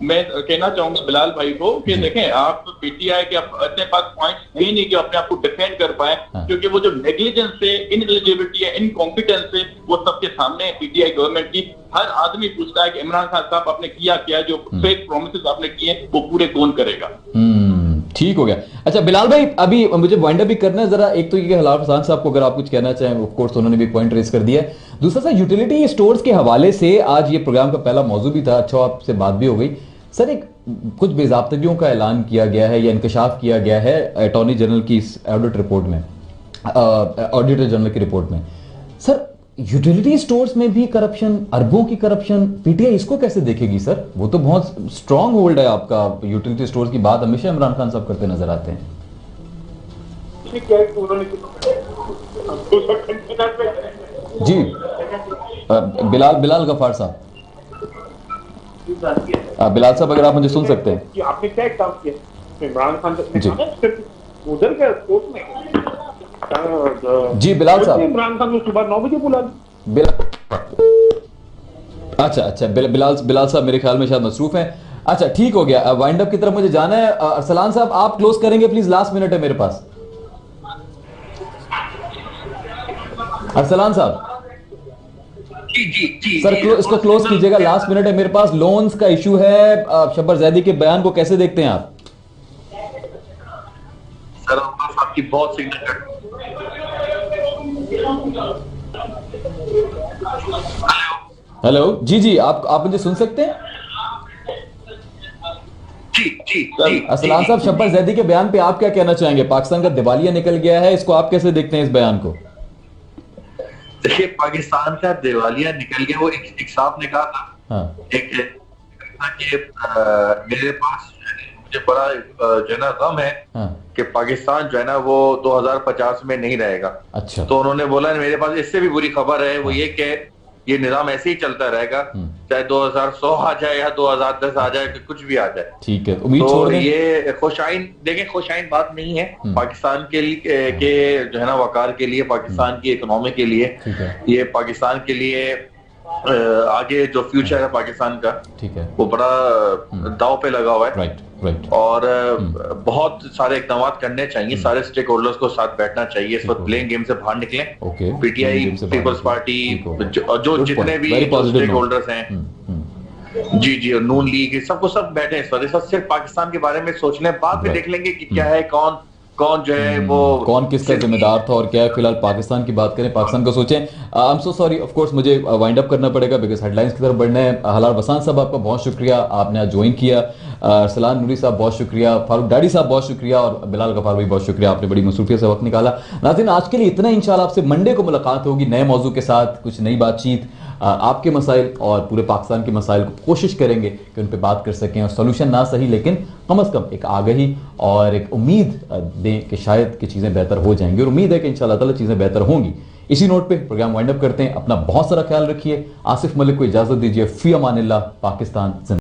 मैं कहना चाहूंगा बिलाल भाई को कि देखें, आप पीटीआई के अपने पास पॉइंट्स है नहीं कि अपने आप को डिफेंड कर पाए, क्योंकि वो जो नेग्लिजेंस है, इनएलिजिबिलिटी है, इनकॉम्पिटेंस है, वो सबके सामने है पीटीआई गवर्नमेंट की। हर आदमी पूछता है कि इमरान खान साहब आपने किया क्या, जो फेक प्रोमिसेस आपने किए वो पूरे कौन करेगा। ठीक हो गया। अच्छा बिलाल भाई, अभी मुझे वाइंड अप भी करना है जरा। एक तो ये हलाल वसान साहब को अगर आप कुछ कहना चाहें, ऑफ कोर्स उन्होंने भी पॉइंट रेज कर दिया है। दूसरा सर, यूटिलिटी स्टोर्स के हवाले से आज ये प्रोग्राम का पहला मौजू भी था, अच्छा आपसे बात भी हो गई सर। एक कुछ बेज़ाब्तगियों का ऐलान किया गया है या इंकशाफ किया गया है अटॉर्नी जनरल की इस ऑडिट रिपोर्ट में, ऑडिटर जनरल की रिपोर्ट में। सर यूटिलिटी स्टोर्स में भी करप्शन, अरबों की करप्शन, पीटीआई इसको कैसे देखेगी सर? वो तो बहुत स्ट्रांग होल्ड है आपका, यूटिलिटी स्टोर्स की बात हमेशा इमरान खान साहब करते नजर आते हैं। जी बिलाल गफार साहब, बिलाल साहब अगर आप मुझे सुन सकते हैं। आपने क्या काम किया इमरान खान उधर के कोर्ट में? जी बिलाल साहब, इमरान खान को सुबह 9 बजे बुला अच्छा बिलाल साहब मेरे ख्याल में शायद मसरूफ हैं। अच्छा ठीक हो गया, वाइंड अप की तरफ मुझे जाना है। अरसलान साहब आप क्लोज करेंगे प्लीज, लास्ट मिनट है मेरे पास। अरसलान साहब जी सर इसको क्लोज कीजिएगा, लास्ट मिनट है मेरे पास। लोन्स का इशू है, शब्बर जैदी के बयान को कैसे देखते हैं आप? सर आपकी बहुत सी हेलो जी आप मुझे सुन सकते हैं? जी जी जी असलान साहब, शब्बर जैदी के बयान पे आप क्या कहना चाहेंगे? पाकिस्तान का दिवालिया निकल गया है, इसको आप कैसे देखते हैं इस बयान को? देखिए, पाकिस्तान का दिवालिया निकल गया, वो एक साहब ने कहा था, हाँ, कि मेरे पास मुझे बड़ा जो है ना गम है हाँ, कि पाकिस्तान जो है ना वो 2050 में नहीं रहेगा। अच्छा, तो उन्होंने बोला मेरे पास इससे भी बुरी खबर है, वो ये कि ये निजाम ऐसे ही चलता रहेगा, चाहे 2100 आ जाए या 2010 आ जाए, कुछ भी आ जाए। ठीक है, उम्मीद तो छोड़ दें। ये खुशाइन, देखें, खुशाइन बात नहीं है पाकिस्तान के लिए, के जो है ना वकार के लिए, पाकिस्तान की इकोनॉमी के लिए, ठीक है, ये पाकिस्तान के लिए आगे जो फ्यूचर है पाकिस्तान का, ठीक है, वो बड़ा दांव पे लगा हुआ है। राइट, राइट, और बहुत सारे इकदाम करने चाहिए, सारे स्टेक होल्डर्स को साथ बैठना चाहिए, इस वक्त प्लेइंग गेम से बाहर निकलें। ओके, पीटीआई, पीपल्स पार्टी, जो जितने भी स्टेक होल्डर्स हैं, जी जी, और नून लीग, सबको सब बैठे इस वक्त, सिर्फ पाकिस्तान के बारे में सोच लें, बाद में देख लेंगे कि क्या है, कौन जो है वो कौन किसका जिम्मेदार था और क्या है। फिलहाल पाकिस्तान की बात करें, पाकिस्तान को सोचें। I am so sorry, of course मुझे वाइंड अप करना पड़ेगा बिकॉज हेडलाइंस की तरफ बढ़ना है। हलाल वसान साहब, आपका बहुत शुक्रिया, आपने आज ज्वाइन किया। अरसलान नूरी साहब बहुत शुक्रिया, फारूक डाडी साहब बहुत शुक्रिया, और बिलाल गफार भाई बहुत शुक्रिया, आपने बड़ी मसरूफियत से वक्त निकाला। नाज़रीन, आज के लिए इतना, इंशाल्लाह आपसे मंडे को मुलाकात होगी नए मौजू के साथ, कुछ नई बातचीत, आपके मसाइल और पूरे पाकिस्तान के मसाइल को कोशिश करेंगे कि उन पर बात कर सकें, और सोल्यूशन ना सही लेकिन कम से कम एक आगाही और एक उम्मीद दें कि शायद कि चीज़ें बेहतर हो जाएंगी, और उम्मीद है कि इंशाल्लाह ताला चीज़ें बेहतर होंगी। इसी नोट पे प्रोग्राम वाइंड अप करते हैं। अपना बहुत सारा ख्याल रखिए। आसिफ मलिक को इजाज़त दीजिए। फी अमानिल्लाह। पाकिस्तान।